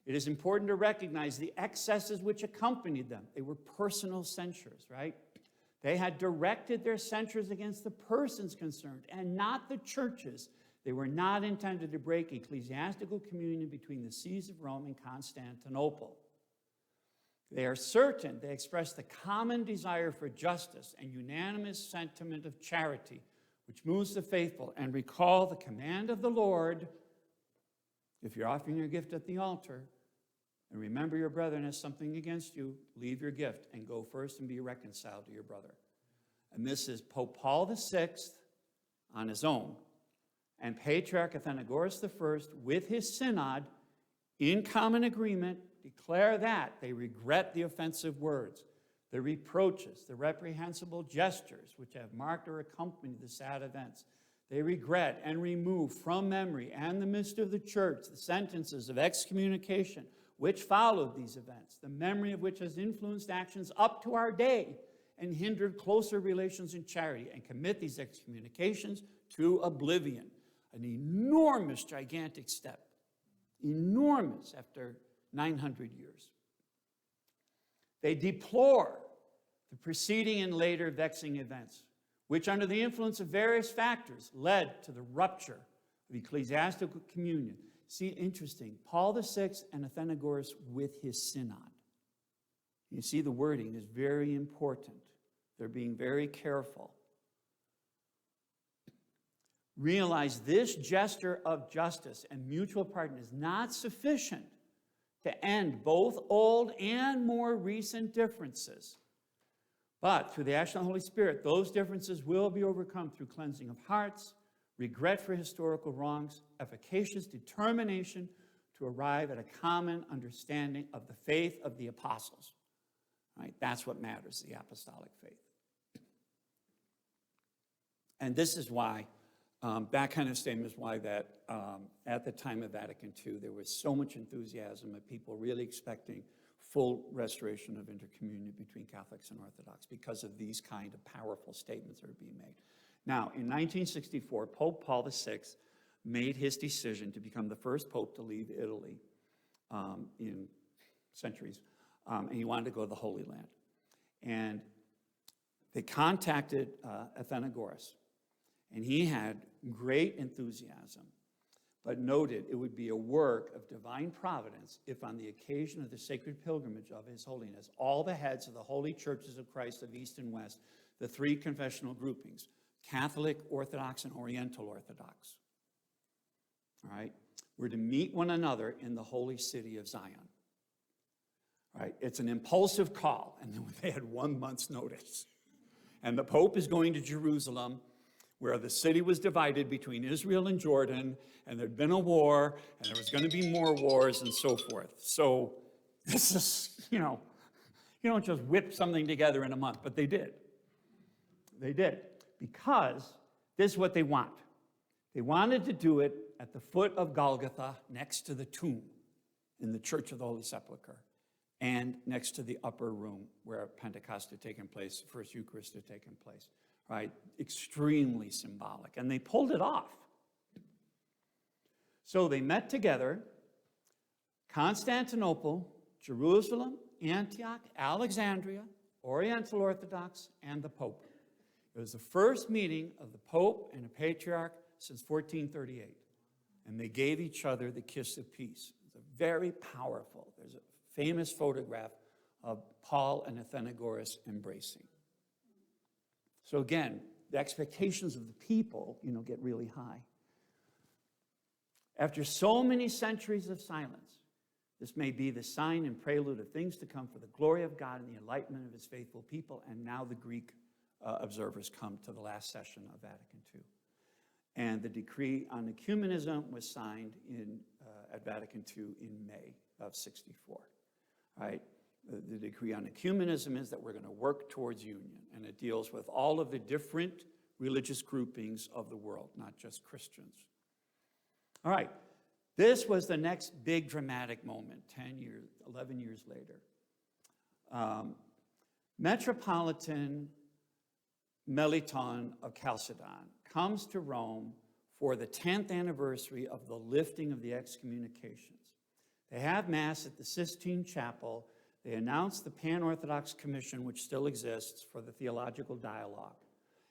It is important to recognize the excesses which accompanied them. They were personal censures, right? They had directed their censures against the persons concerned and not the churches. They were not intended to break ecclesiastical communion between the sees of Rome and Constantinople. They are certain they express the common desire for justice and unanimous sentiment of charity, which moves the faithful, and recall the command of the Lord, if you're offering your gift at the altar, and remember your brethren has something against you, leave your gift and go first and be reconciled to your brother. And this is Pope Paul VI on his own, and Patriarch Athenagoras I, with his synod, in common agreement, declare that they regret the offensive words, the reproaches, the reprehensible gestures which have marked or accompanied the sad events. They regret and remove from memory and the midst of the church the sentences of excommunication which followed these events, the memory of which has influenced actions up to our day and hindered closer relations in charity, and commit these excommunications to oblivion. An enormous, gigantic step. Enormous after 900 years. They deplore the preceding and later vexing events, which under the influence of various factors led to the rupture of ecclesiastical communion. See, interesting, Paul VI and Athenagoras with his synod. You see, the wording is very important. They're being very careful. Realize this gesture of justice and mutual pardon is not sufficient to end both old and more recent differences. But through the action of the Holy Spirit, those differences will be overcome through cleansing of hearts, regret for historical wrongs, efficacious determination to arrive at a common understanding of the faith of the apostles. Right? That's what matters, the apostolic faith. And this is why, that kind of statement is why that at the time of Vatican II, there was so much enthusiasm of people really expecting full restoration of intercommunion between Catholics and Orthodox because of these kind of powerful statements that are being made. Now, in 1964, Pope Paul VI made his decision to become the first pope to leave Italy in centuries, and he wanted to go to the Holy Land. And they contacted Athenagoras, and he had great enthusiasm, but noted it would be a work of divine providence if on the occasion of the sacred pilgrimage of His Holiness, all the heads of the holy churches of Christ of East and West, the three confessional groupings, Catholic, Orthodox, and Oriental Orthodox, all right, were to meet one another in the holy city of Zion. All right, it's an impulsive call, and they had 1 month's notice. And the Pope is going to Jerusalem, where the city was divided between Israel and Jordan, and there'd been a war, and there was going to be more wars, and so forth. So This is, you don't just whip something together in a month, but they did. They did, because this is what they want. They wanted to do it at the foot of Golgotha, next to the tomb in the Church of the Holy Sepulchre, and next to the upper room where Pentecost had taken place, the first Eucharist had taken place, right? Extremely symbolic, and they pulled it off. So they met together, Constantinople, Jerusalem, Antioch, Alexandria, Oriental Orthodox, and the Pope. It was the first meeting of the Pope and a patriarch since 1438. And they gave each other the kiss of peace. It's very powerful. There's a famous photograph of Paul and Athenagoras embracing. So again, the expectations of the people, get really high. After so many centuries of silence, this may be the sign and prelude of things to come for the glory of God and the enlightenment of his faithful people. And now the Greek observers come to the last session of Vatican II. And the decree on ecumenism was signed at Vatican II in May of 64. Right? The decree on ecumenism is that we're going to work towards union. And it deals with all of the different religious groupings of the world, not just Christians. All right. This was the next big dramatic moment, 11 years later. Metropolitan Melitone of Chalcedon comes to Rome for the 10th anniversary of the lifting of the excommunications. They have Mass at the Sistine Chapel. They announce the Pan-Orthodox Commission, which still exists, for the theological dialogue.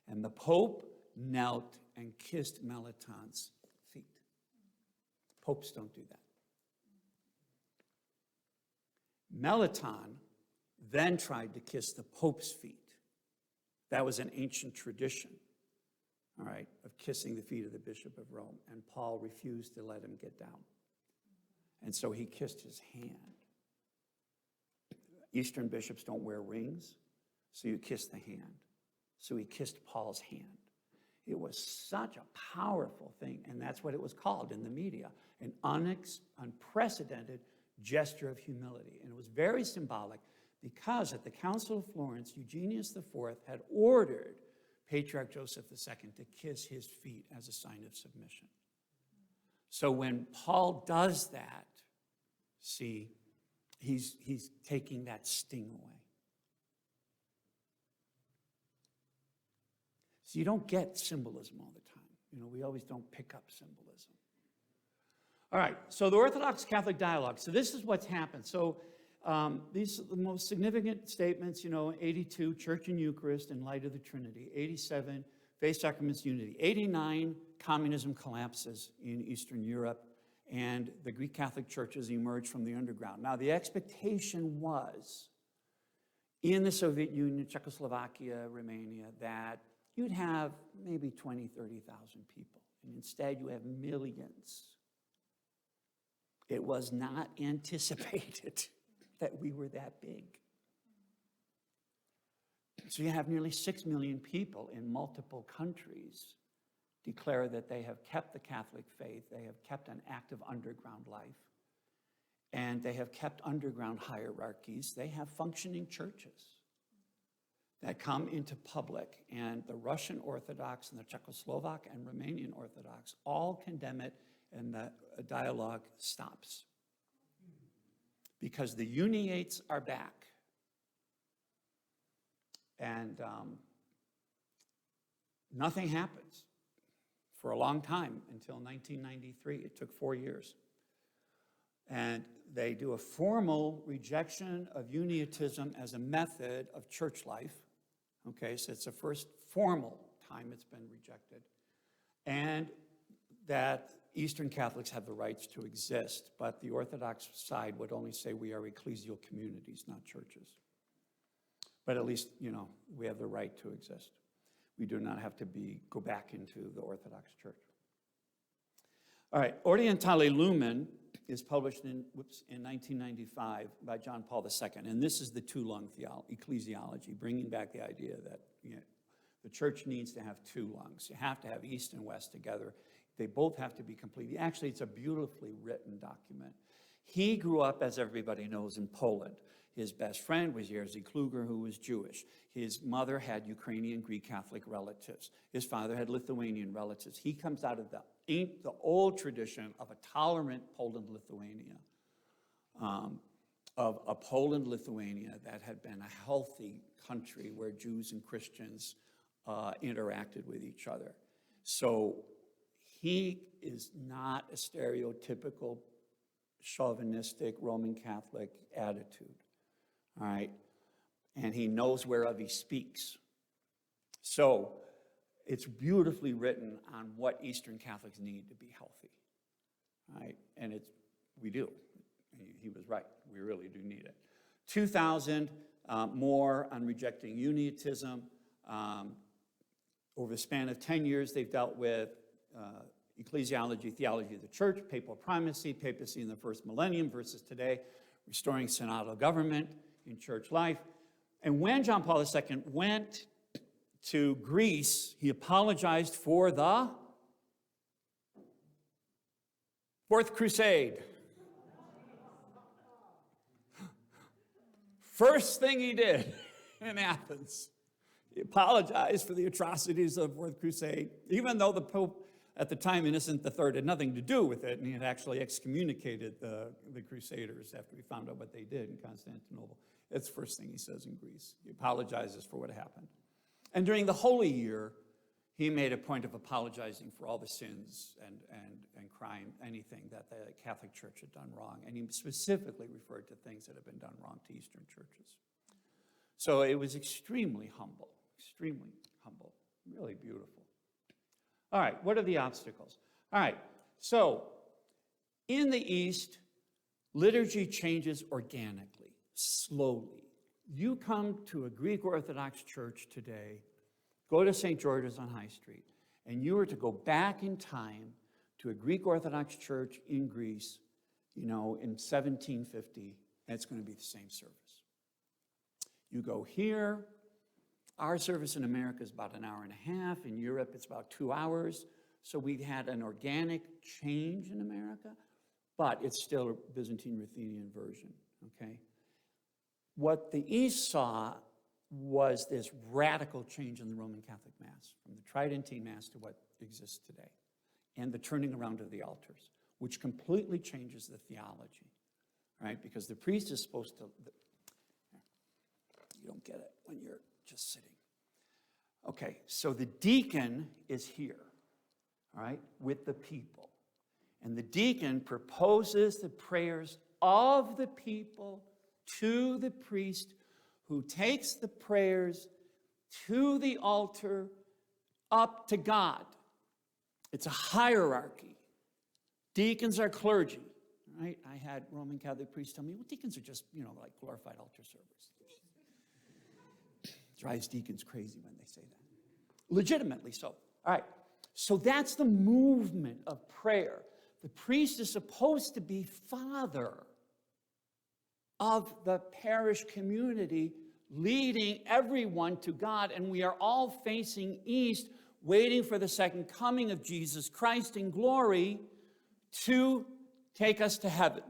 And the Pope knelt and kissed Melitone's feet. Popes don't do that. Melitone then tried to kiss the Pope's feet. That was an ancient tradition, all right, of kissing the feet of the Bishop of Rome. And Paul refused to let him get down. And so he kissed his hand. Eastern bishops don't wear rings, so you kiss the hand. So he kissed Paul's hand. It was such a powerful thing, and that's what it was called in the media, an unprecedented gesture of humility. And it was very symbolic because at the Council of Florence, Eugenius IV had ordered Patriarch Joseph II to kiss his feet as a sign of submission. So when Paul does that, see, he's taking that sting away. So you don't get symbolism all the time. We always don't pick up symbolism. All right, so the Orthodox Catholic dialogue. So this is what's happened. So these are the most significant statements, 82, Church and Eucharist in light of the Trinity. 87, faith, sacraments, unity. 89, communism collapses in Eastern Europe, and the Greek Catholic churches emerge from the underground. Now, the expectation was, in the Soviet Union, Czechoslovakia, Romania, that you'd have maybe 20, 30,000 people. And instead, you have millions. It was not anticipated that we were that big. So you have nearly 6 million people in multiple countries declare that they have kept the Catholic faith, they have kept an active underground life, and they have kept underground hierarchies. They have functioning churches that come into public, and the Russian Orthodox and the Czechoslovak and Romanian Orthodox all condemn it, and the dialogue stops. Because the uniates are back. And nothing happens for a long time until 1993. It took 4 years. And they do a formal rejection of uniatism as a method of church life. Okay, so it's the first formal time it's been rejected. And that Eastern Catholics have the rights to exist, but the Orthodox side would only say we are ecclesial communities, not churches. But at least, we have the right to exist. We do not have to go back into the Orthodox Church. All right, Orientale Lumen is published in 1995 by John Paul II, and this is the two-lung ecclesiology, bringing back the idea that the church needs to have two lungs. You have to have East and West together. They both have to be complete. Actually, it's a beautifully written document. He grew up, as everybody knows, in Poland. His best friend was Jerzy Kluger, who was Jewish. His mother had Ukrainian Greek Catholic relatives. His father had Lithuanian relatives. He comes out of the old tradition of a tolerant Poland-Lithuania, of a Poland-Lithuania that had been a healthy country where Jews and Christians interacted with each other. So he is not a stereotypical chauvinistic Roman Catholic attitude, all right? And he knows whereof he speaks. So it's beautifully written on what Eastern Catholics need to be healthy, all right? And we do. He was right. We really do need it. 2,000 more on rejecting uniatism. Over the span of 10 years, they've dealt with ecclesiology, theology of the church, papal primacy, papacy in the first millennium versus today, restoring synodal government in church life. And when John Paul II went to Greece, he apologized for the Fourth Crusade. First thing he did in Athens, he apologized for the atrocities of the Fourth Crusade, even though the Pope at the time, Innocent III, had nothing to do with it, and he had actually excommunicated the Crusaders after he found out what they did in Constantinople. That's the first thing he says in Greece. He apologizes for what happened. And during the Holy Year, he made a point of apologizing for all the sins and crime, anything that the Catholic Church had done wrong. And he specifically referred to things that had been done wrong to Eastern churches. So it was extremely humble, really beautiful. All right, what are the obstacles? All right, so in the East, liturgy changes organically, slowly. You come to a Greek Orthodox church today, go to St. George's on High Street, and you were to go back in time to a Greek Orthodox church in Greece, in 1750, and it's going to be the same service. You go here, our service in America is about an hour and a half. In Europe, it's about 2 hours. So we had an organic change in America, but it's still a Byzantine-Ruthenian version, okay? What the East saw was this radical change in the Roman Catholic Mass, from the Tridentine Mass to what exists today, and the turning around of the altars, which completely changes the theology, right? Because the priest is supposed to, you don't get it when you're just sitting. Okay, so the deacon is here, all right, with the people. And the deacon proposes the prayers of the people to the priest, who takes the prayers to the altar up to God. It's a hierarchy. Deacons are clergy, right? I had Roman Catholic priests tell me, well, deacons are just, like glorified altar servers. Drives deacons crazy when they say that. Legitimately so. All right. So that's the movement of prayer. The priest is supposed to be father of the parish community, leading everyone to God. And we are all facing east, waiting for the second coming of Jesus Christ in glory to take us to heaven.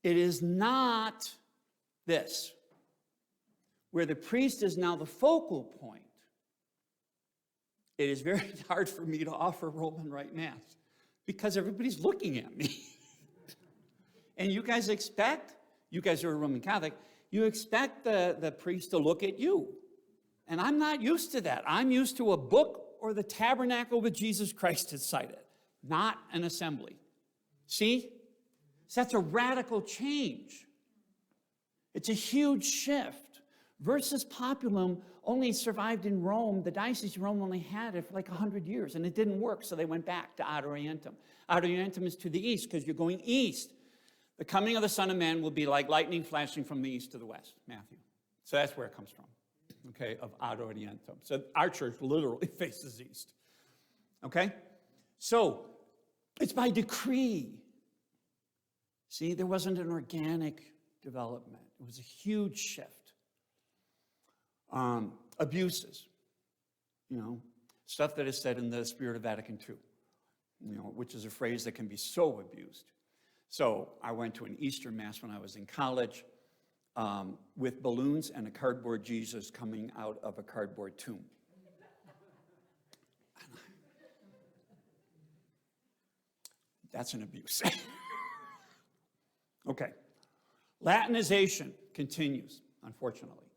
It is not this, where the priest is now the focal point. It is very hard for me to offer Roman Rite Mass because everybody's looking at me. And you guys are a Roman Catholic, you expect the priest to look at you. And I'm not used to that. I'm used to a book or the tabernacle with Jesus Christ inside it, not an assembly. See? So that's a radical change. It's a huge shift. Versus populum only survived in Rome. The Diocese of Rome only had it for like 100 years, and it didn't work, so they went back to Ad Orientem. Ad Orientem is to the east, because you're going east. The coming of the Son of Man will be like lightning flashing from the east to the west, Matthew. So that's where it comes from, okay, of Ad Orientem. So our church literally faces east, okay? So it's by decree. See, there wasn't an organic development. It was a huge shift. Abuses, stuff that is said in the spirit of Vatican II, which is a phrase that can be so abused. So I went to an Easter Mass when I was in college with balloons and a cardboard Jesus coming out of a cardboard tomb. That's an abuse. Okay. Latinization continues, unfortunately.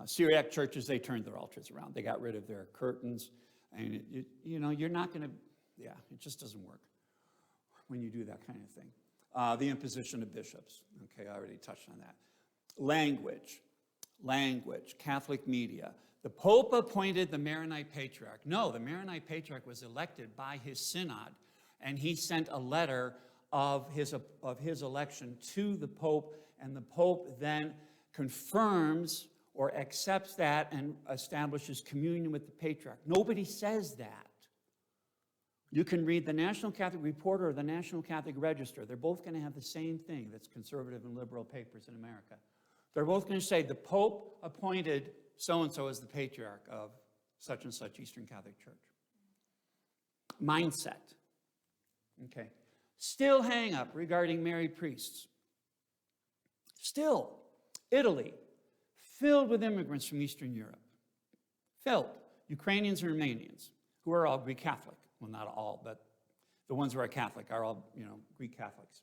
Syriac churches, they turned their altars around. They got rid of their curtains. And, you're not going to, it just doesn't work when you do that kind of thing. The imposition of bishops. Okay, I already touched on that. Language, Catholic media. The Pope appointed the Maronite Patriarch. No, the Maronite Patriarch was elected by his synod, and he sent a letter of his election to the Pope, and the Pope then confirms or accepts that and establishes communion with the Patriarch. Nobody says that. You can read the National Catholic Reporter or the National Catholic Register. They're both going to have the same thing that's conservative and liberal papers in America. They're both going to say the Pope appointed so-and-so as the Patriarch of such and such Eastern Catholic Church. Mindset. Okay. Still hang up regarding married priests. Still, Italy, filled with immigrants from Eastern Europe. Filled. Ukrainians and Romanians, who are all Greek Catholic. Well, not all, but the ones who are Catholic are all, Greek Catholics.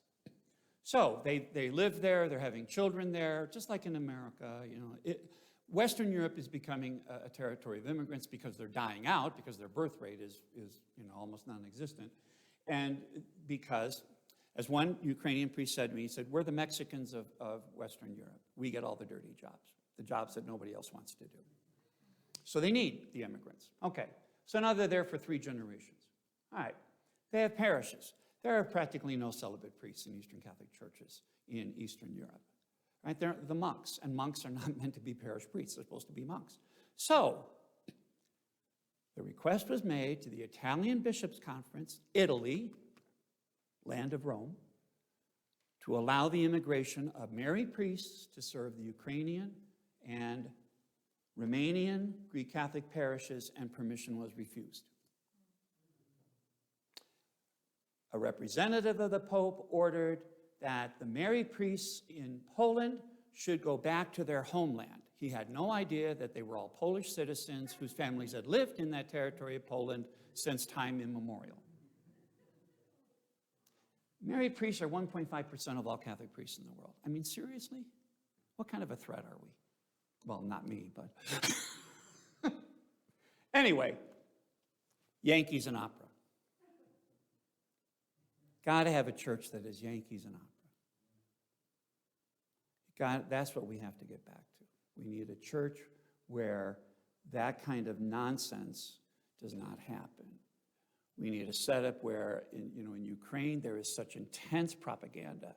So they live there, they're having children there, just like in America. Western Europe is becoming a territory of immigrants because they're dying out, because their birth rate is almost non-existent. And because, as one Ukrainian priest said to me, he said, we're the Mexicans of Western Europe. We get all the dirty jobs, the jobs that nobody else wants to do. So they need the immigrants. Okay, so now they're there for 3 generations. All right, they have parishes. There are practically no celibate priests in Eastern Catholic churches in Eastern Europe. Right, they're the monks, and monks are not meant to be parish priests. They're supposed to be monks. So the request was made to the Italian Bishops' Conference, Italy, land of Rome, to allow the immigration of married priests to serve the Ukrainian and Romanian Greek Catholic parishes, and permission was refused. A representative of the Pope ordered that the married priests in Poland should go back to their homeland. He had no idea that they were all Polish citizens whose families had lived in that territory of Poland since time immemorial. Married priests are 1.5% of all Catholic priests in the world. I mean, seriously? What kind of a threat are we? Well, not me, but... Anyway, Yankees and opera. Got to have a church that is Yankees and opera. That's what we have to get back to. We need a church where that kind of nonsense does not happen. We need a setup where, in Ukraine, there is such intense propaganda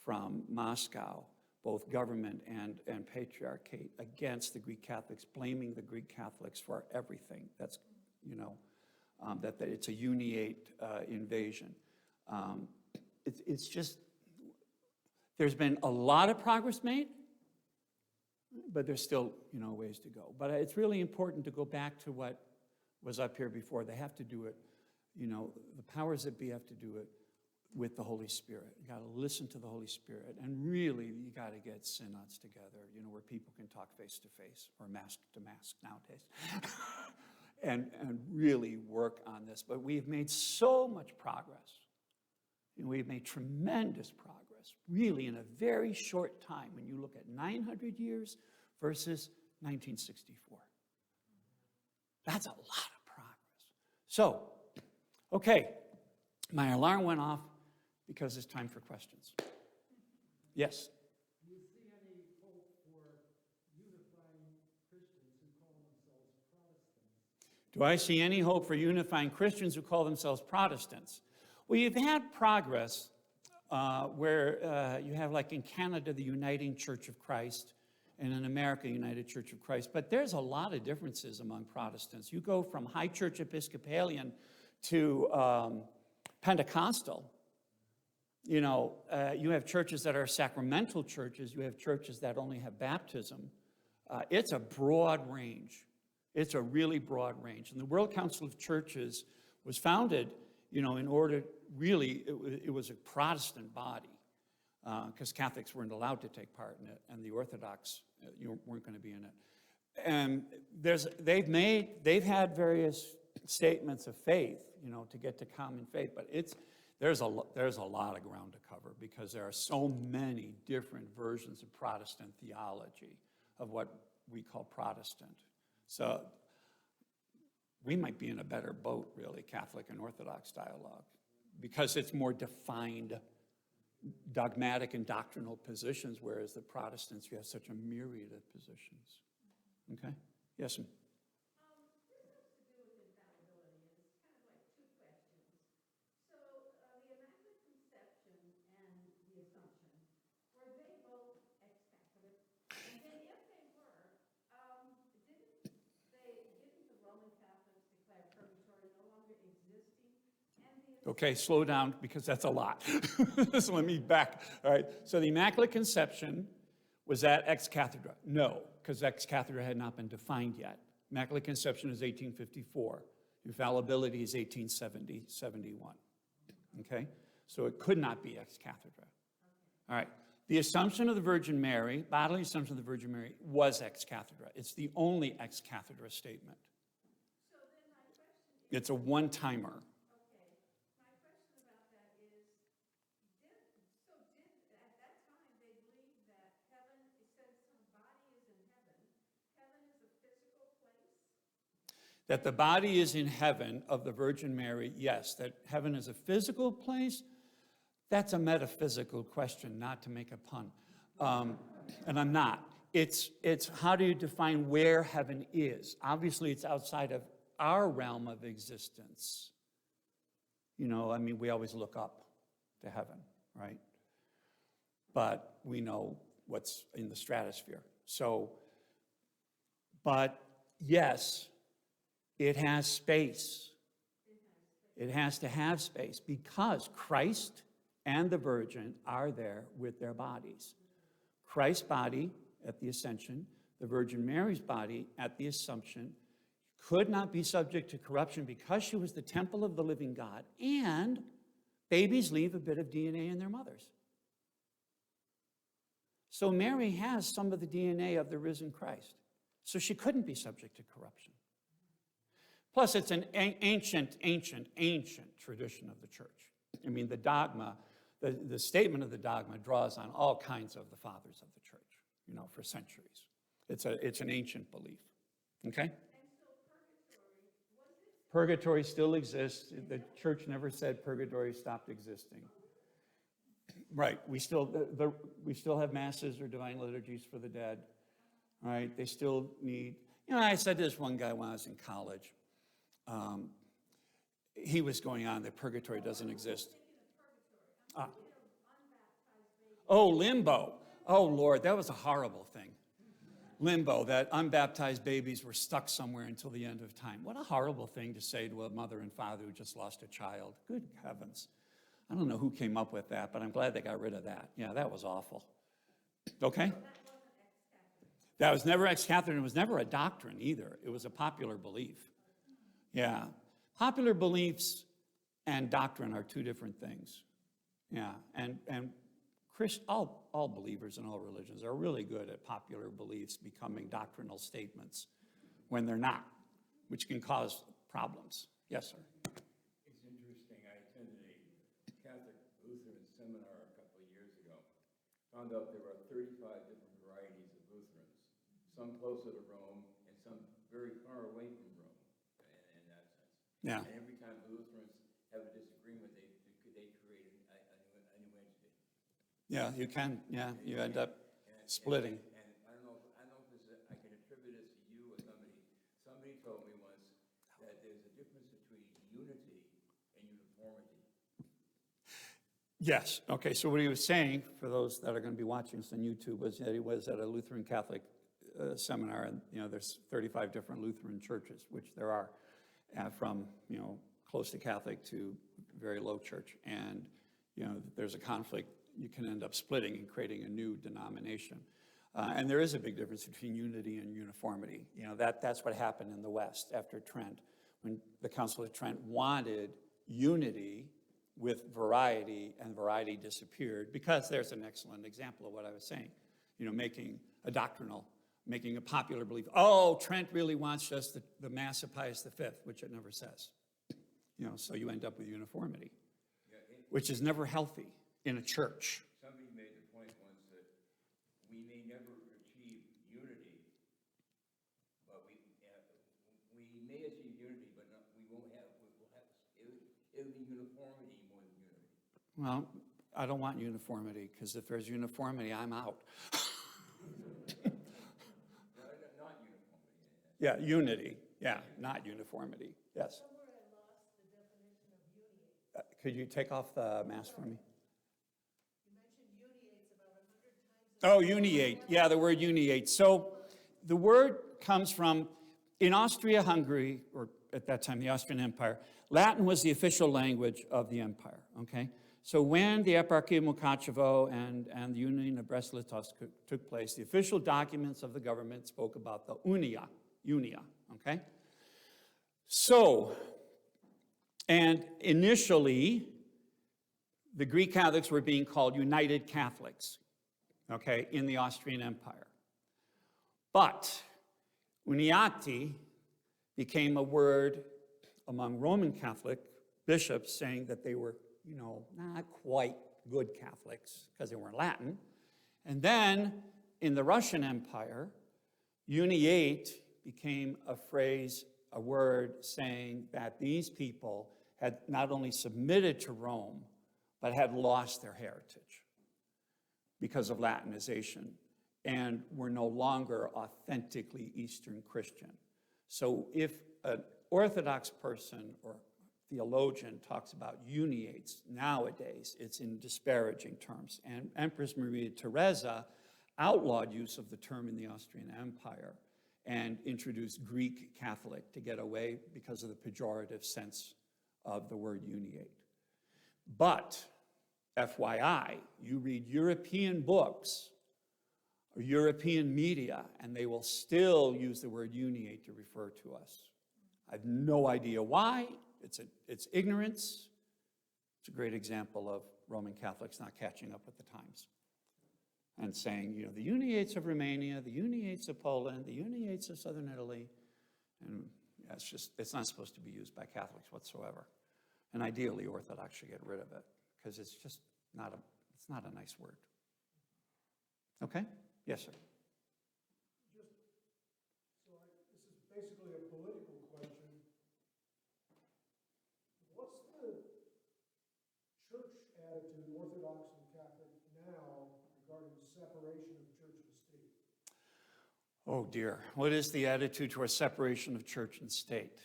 from Moscow, both government and patriarchate, against the Greek Catholics, blaming the Greek Catholics for everything. That's, that it's a uniate invasion. It's just, there's been a lot of progress made, but there's still, ways to go. But it's really important to go back to what was up here before. They have to do it, the powers that be have to do it with the Holy Spirit. You got to listen to the Holy Spirit. And really, you got to get synods together, where people can talk face to face or mask to mask nowadays. and really work on this. But we've made so much progress. We've made tremendous progress, really, in a very short time when you look at 900 years versus 1964. That's a lot of progress. So, okay, my alarm went off because it's time for questions. Yes? Do you see any hope for unifying Christians who call themselves Protestants? Do I see any hope for unifying Christians who call themselves Protestants? Well, you've had progress where you have, like in Canada, the Uniting Church of Christ, and in America, United Church of Christ. But there's a lot of differences among Protestants. You go from High Church Episcopalian to Pentecostal. You have churches that are sacramental churches. You have churches that only have baptism. It's a broad range. It's a really broad range. And the World Council of Churches was founded in order, really, it was a Protestant body, because Catholics weren't allowed to take part in it, and the Orthodox weren't going to be in it. And they've had various statements of faith, to get to common faith, but there's a lot of ground to cover, because there are so many different versions of Protestant theology, of what we call Protestant. So we might be in a better boat, really, Catholic and Orthodox dialogue, because it's more defined dogmatic and doctrinal positions, whereas the Protestants, you have such a myriad of positions. Okay? Yes, ma'am. This has to do with infallibility, and it's kind of like two questions. So, the Immaculate Conception and the Assumption, were they both ex-Catholic? And then if they were, didn't the Roman Catholics declare purgatory no longer existing? And the Okay, slow down, because that's a lot. So let me back. All right, so the Immaculate Conception, was that ex cathedra? No, because ex cathedra had not been defined yet. Immaculate Conception is 1854. Infallibility is 1870, 71. Okay, so it could not be ex cathedra. All right, the Assumption of the Virgin Mary, bodily Assumption of the Virgin Mary, was ex cathedra. It's the only ex cathedra statement. So then my question is, It's a one-timer. okay, my question about that is, at that time they believed that heaven, it says some body is in heaven. Heaven is a physical place? That the body is in heaven of the Virgin Mary, yes. That heaven is a physical place, that's a metaphysical question, not to make a pun. And I'm not. It's how do you define where heaven is? Obviously, it's outside of our realm of existence. We always look up to heaven, right? But we know what's in the stratosphere. So, but yes, it has space. It has to have space, because Christ and the Virgin are there with their bodies. Christ's body at the Ascension, the Virgin Mary's body at the Assumption, could not be subject to corruption because she was the temple of the living God, and babies leave a bit of DNA in their mothers. So Mary has some of the DNA of the risen Christ. So she couldn't be subject to corruption. Plus, it's an ancient tradition of the church. The dogma, the statement of the dogma draws on all kinds of the fathers of the church, for centuries. It's an ancient belief. Okay? And so purgatory, was it? Purgatory still exists. The church never said purgatory stopped existing. Right. We still have masses or divine liturgies for the dead. Right. They still need. I said to this one guy when I was in college. He was going on that purgatory doesn't exist. Oh, limbo. Oh, Lord, that was a horrible thing. Limbo, that unbaptized babies were stuck somewhere until the end of time. What a horrible thing to say to a mother and father who just lost a child. Good heavens. I don't know who came up with that, but I'm glad they got rid of that. Yeah, that was awful. Okay? That was never ex-Catholic. It was never a doctrine either. It was a popular belief. Yeah. Popular beliefs and doctrine are two different things. Yeah. And all believers in all religions are really good at popular beliefs becoming doctrinal statements when they're not, which can cause problems. Yes, sir. It's interesting. I attended a Catholic Lutheran seminar a couple of years ago. Found out there are 35 different varieties of Lutherans, some closer to Rome and some very far away from Rome in that sense. Yeah. And every time Lutherans have a disagreement, they create a new entity. Yeah, you can. Yeah, you end up splitting. And I don't know if I can attribute this to you or somebody. Somebody told me once that there's a difference between unity and uniformity. Yes. Okay, so what he was saying, for those that are going to be watching this on YouTube, was that he was at a Lutheran Catholic seminar, and there's 35 different Lutheran churches, which there are, from close to Catholic to very low church, and there's a conflict. You can end up splitting and creating a new denomination. And there is a big difference between unity and uniformity. That's what happened in the West after Trent, when the Council of Trent wanted unity with variety, and variety disappeared, because there's an excellent example of what I was saying. Making a doctrinal, making a popular belief. Oh, Trent really wants just the Mass of Pius V, which it never says. So you end up with uniformity, which is never healthy in a church. Somebody made the point once that we may never achieve unity, but we may achieve unity, but we won't have, it'll be uniformity more than unity. Well, I don't want uniformity, because if there's uniformity, I'm out. Not uniformity. Yeah, unity. Yeah, not uniformity. Yes. Somewhere I lost the definition of uniate. Could you take off the mask for me? You mentioned uniates about 100 times. Oh, uniate. Yeah, the word uniate. So the word comes from, in Austria-Hungary, or at that time the Austrian Empire, Latin was the official language of the empire, okay? So when the Eparchy of Mukachevo and the Union of Brest-Litovsk took place, the official documents of the government spoke about the unia, okay? So, and initially, the Greek Catholics were being called United Catholics, okay, in the Austrian Empire. But uniati became a word among Roman Catholic bishops saying that they were, not quite good Catholics because they weren't Latin. And then in the Russian Empire, uniate became a phrase, a word saying that these people had not only submitted to Rome, but had lost their heritage because of Latinization and were no longer authentically Eastern Christian. So if an Orthodox person or theologian talks about uniates nowadays, it's in disparaging terms. And Empress Maria Theresa outlawed use of the term in the Austrian Empire and introduced Greek Catholic to get away because of the pejorative sense of the word uniate. But, FYI, you read European books or European media, and they will still use the word uniate to refer to us. I have no idea why. It's ignorance. It's a great example of Roman Catholics not catching up with the times and saying, the uniates of Romania, the uniates of Poland, the uniates of Southern Italy. And it's not supposed to be used by Catholics whatsoever. And ideally, Orthodox should get rid of it because it's just not a nice word. Okay? Yes, sir. This is basically a political question. What's the church attitude, Orthodox and Catholic, now regarding separation of church and state? Oh dear, what is the attitude toward separation of church and state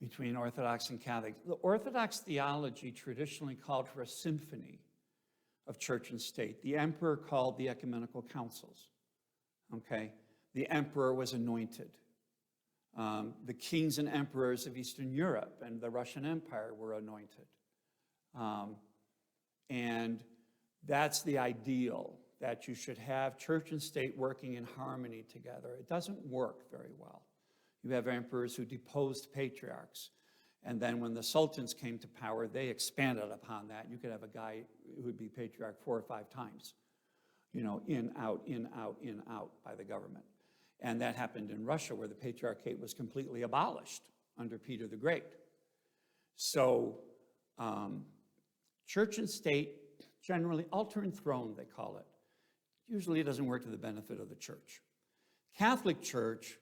between Orthodox and Catholic? The Orthodox theology traditionally called for a symphony of church and state. The emperor called the ecumenical councils, okay? The emperor was anointed. The kings and emperors of Eastern Europe and the Russian Empire were anointed. And that's the ideal, that you should have church and state working in harmony together. It doesn't work very well. You have emperors who deposed patriarchs. And then when the sultans came to power, they expanded upon that. You could have a guy who would be patriarch 4 or 5 times, in, out by the government. And that happened in Russia, where the patriarchate was completely abolished under Peter the Great. So church and state, generally, altar and throne, they call it. Usually it doesn't work to the benefit of the church. Catholic Church,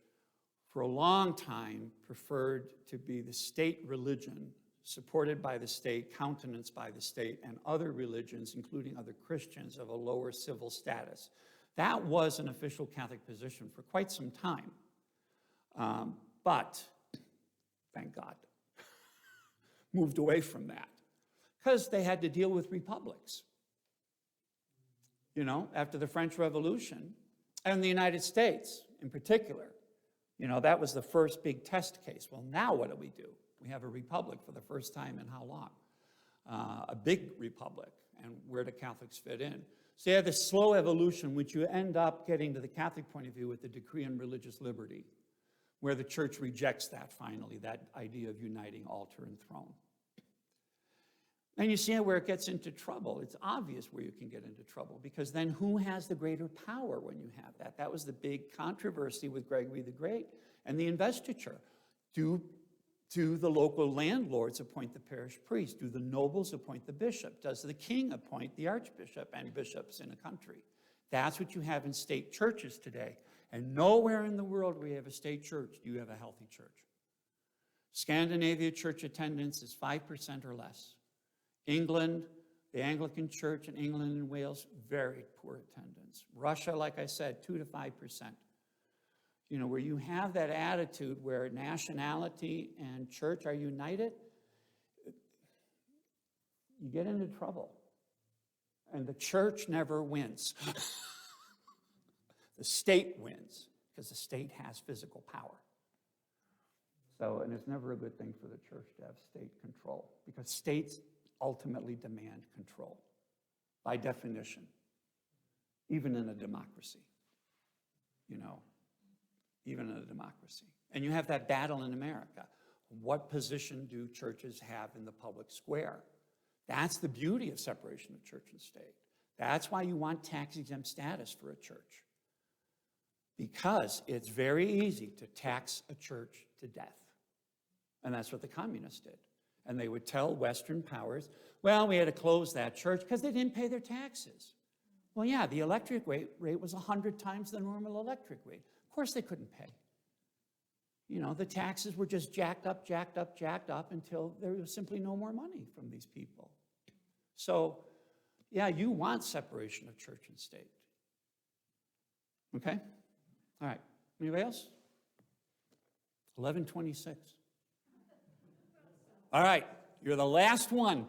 for a long time, preferred to be the state religion, supported by the state, countenanced by the state, and other religions, including other Christians, of a lower civil status. That was an official Catholic position for quite some time. But, thank God, moved away from that, because they had to deal with republics. After the French Revolution, and the United States in particular, that was the first big test case. Well, now what do? We have a republic for the first time in how long? A big republic. And where do Catholics fit in? So you have this slow evolution, which you end up getting to the Catholic point of view with the decree on religious liberty, where the church rejects that finally, that idea of uniting altar and throne. And you see where it gets into trouble. It's obvious where you can get into trouble, because then who has the greater power when you have that? That was the big controversy with Gregory the Great and the investiture. Do the local landlords appoint the parish priest? Do the nobles appoint the bishop? Does the king appoint the archbishop and bishops in a country? That's what you have in state churches today. And nowhere in the world where you have a state church do you have a healthy church. Scandinavia church attendance is 5% or less. England, the Anglican Church in England and Wales, very poor attendance. Russia, like I said, 2 to 5%. You know, where you have that attitude where nationality and church are united, you get into trouble. And the church never wins. The state wins, because the state has physical power. So, and it's never a good thing for the church to have state control, because states ultimately demand control, by definition, even in a democracy, you know, even in a democracy. And you have that battle in America. What position do churches have in the public square? That's the beauty of separation of church and state. That's why you want tax-exempt status for a church, because it's very easy to tax a church to death. And that's what the communists did. And they would tell Western powers, well, we had to close that church because they didn't pay their taxes. Well, yeah, the electric rate was 100 times the normal electric rate. Of course they couldn't pay. You know, the taxes were just jacked up until there was simply no more money from these people. So, yeah, you want separation of church and state. Okay? All right. Anybody else? 11:26. All right. You're the last one. What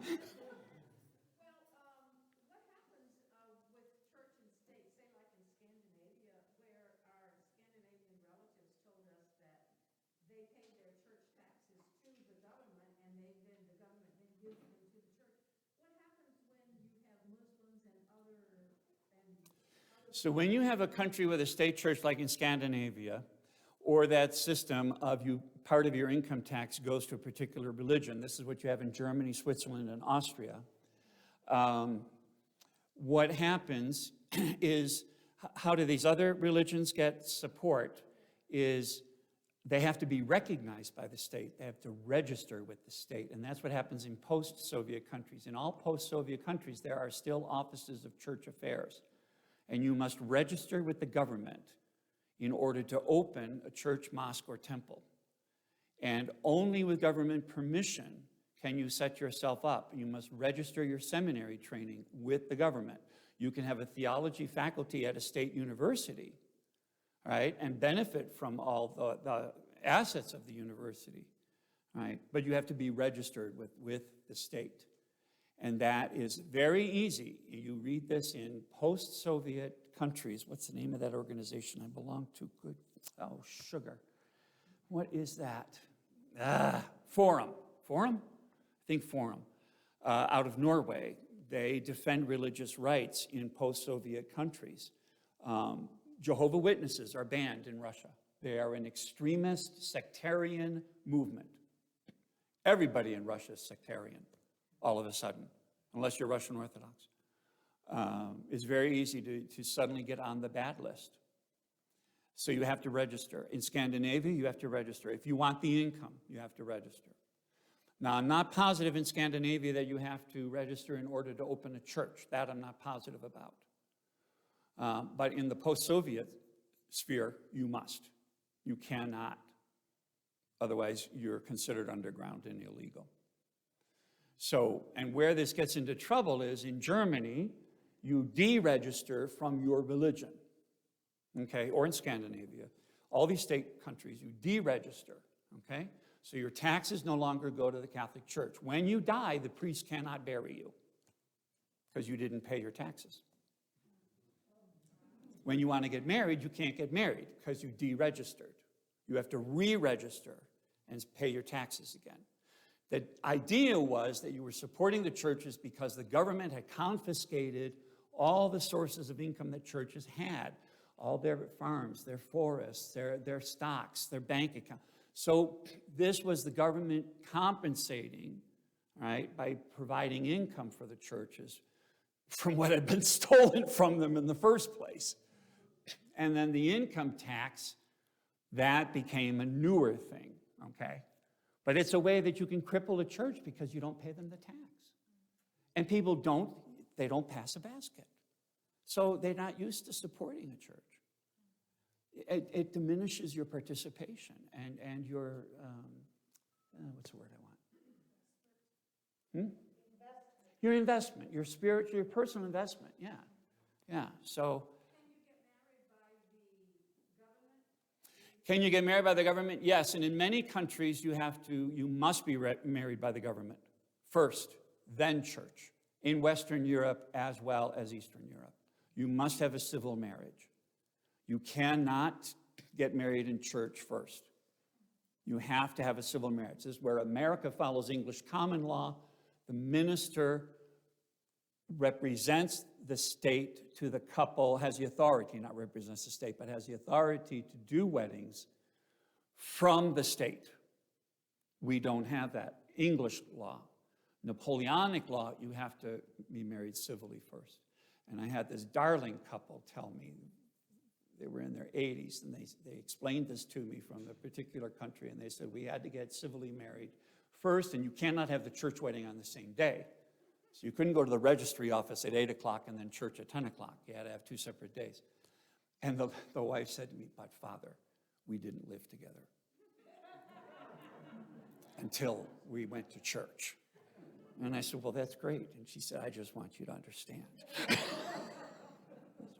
happens with church and state, say like in Scandinavia, where our Scandinavian relatives told us that they paid their church taxes to the government, and the government then gives them to the church. What happens when you have Muslims and other So when you have a country with a state church like in Scandinavia, or that system of part of your income tax goes to a particular religion. This is what you have in Germany, Switzerland, and Austria. What happens is, how do these other religions get support, is they have to be recognized by the state. They have to register with the state. And that's what happens in post-Soviet countries. In all post-Soviet countries, there are still offices of church affairs. And you must register with the government in order to open a church, mosque, or temple. And only with government permission can you set yourself up. You must register your seminary training with the government. You can have a theology faculty at a state university, right, and benefit from all the assets of the university, right? But you have to be registered with the state. And that is very easy. You read this in post-Soviet countries. What's the name of that organization I belong to? Good. Oh, sugar. What is that? Forum. Forum? I think Forum. Out of Norway. They defend religious rights in post-Soviet countries. Jehovah's Witnesses are banned in Russia. They are an extremist, sectarian movement. Everybody in Russia is sectarian, all of a sudden, unless you're Russian Orthodox. It's very easy to suddenly get on the bad list. So you have to register. In Scandinavia, you have to register. If you want the income, you have to register. Now, I'm not positive in Scandinavia that you have to register in order to open a church. That I'm not positive about. But in the post-Soviet sphere, you must. You cannot. Otherwise, you're considered underground and illegal. So, and where this gets into trouble is in Germany, you deregister from your religion, okay, or in Scandinavia. All these state countries, you deregister, okay? So your taxes no longer go to the Catholic Church. When you die, the priest cannot bury you because you didn't pay your taxes. When you want to get married, you can't get married because you deregistered. You have to re-register and pay your taxes again. The idea was that you were supporting the churches because the government had confiscated all the sources of income that churches had, all their farms, their forests, their stocks, their bank accounts. So this was the government compensating, right, by providing income for the churches from what had been stolen from them in the first place. And then the income tax, that became a newer thing, okay? But it's a way that you can cripple a church because you don't pay them the tax. And people don't pass a basket. So they're not used to supporting a church. It diminishes your participation and your, what's the word I want? Your investment, your spiritual, your personal investment, yeah. Yeah, so. Can you get married by the government? Yes, and in many countries you must be married by the government first, then church. In Western Europe as well as Eastern Europe. You must have a civil marriage. You cannot get married in church first. You have to have a civil marriage. This is where America follows English common law. The minister represents the state to the couple, has the authority, not represents the state, but has the authority to do weddings from the state. We don't have that. English law. Napoleonic law, you have to be married civilly first. And I had this darling couple tell me, they were in their 80s, and they explained this to me from a particular country, and they said, we had to get civilly married first, and you cannot have the church wedding on the same day. So you couldn't go to the registry office at 8 o'clock and then church at 10 o'clock. You had to have 2 separate days. And the wife said to me, but Father, we didn't live together until we went to church. And I said, well, that's great. And she said, I just want you to understand. I said,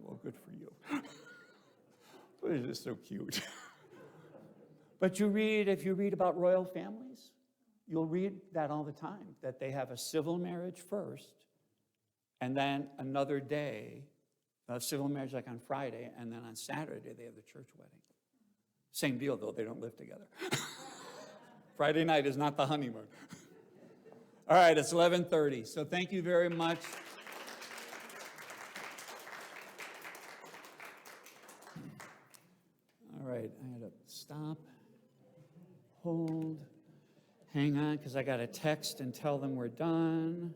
well, good for you. But it is so cute. But if you read about royal families, you'll read that all the time, that they have a civil marriage first, and then another day, a civil marriage like on Friday, and then on Saturday they have the church wedding. Same deal, though, they don't live together. Friday night is not the honeymoon. All right, it's 11:30, so thank you very much. All right, I had to stop, hold, hang on, because I got to text and tell them we're done.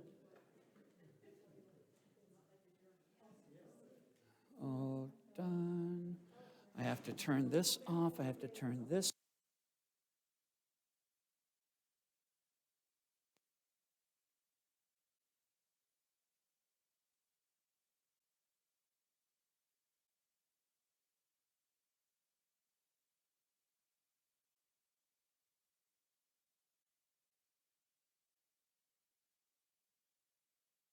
Oh, done. I have to turn this off, I have to turn this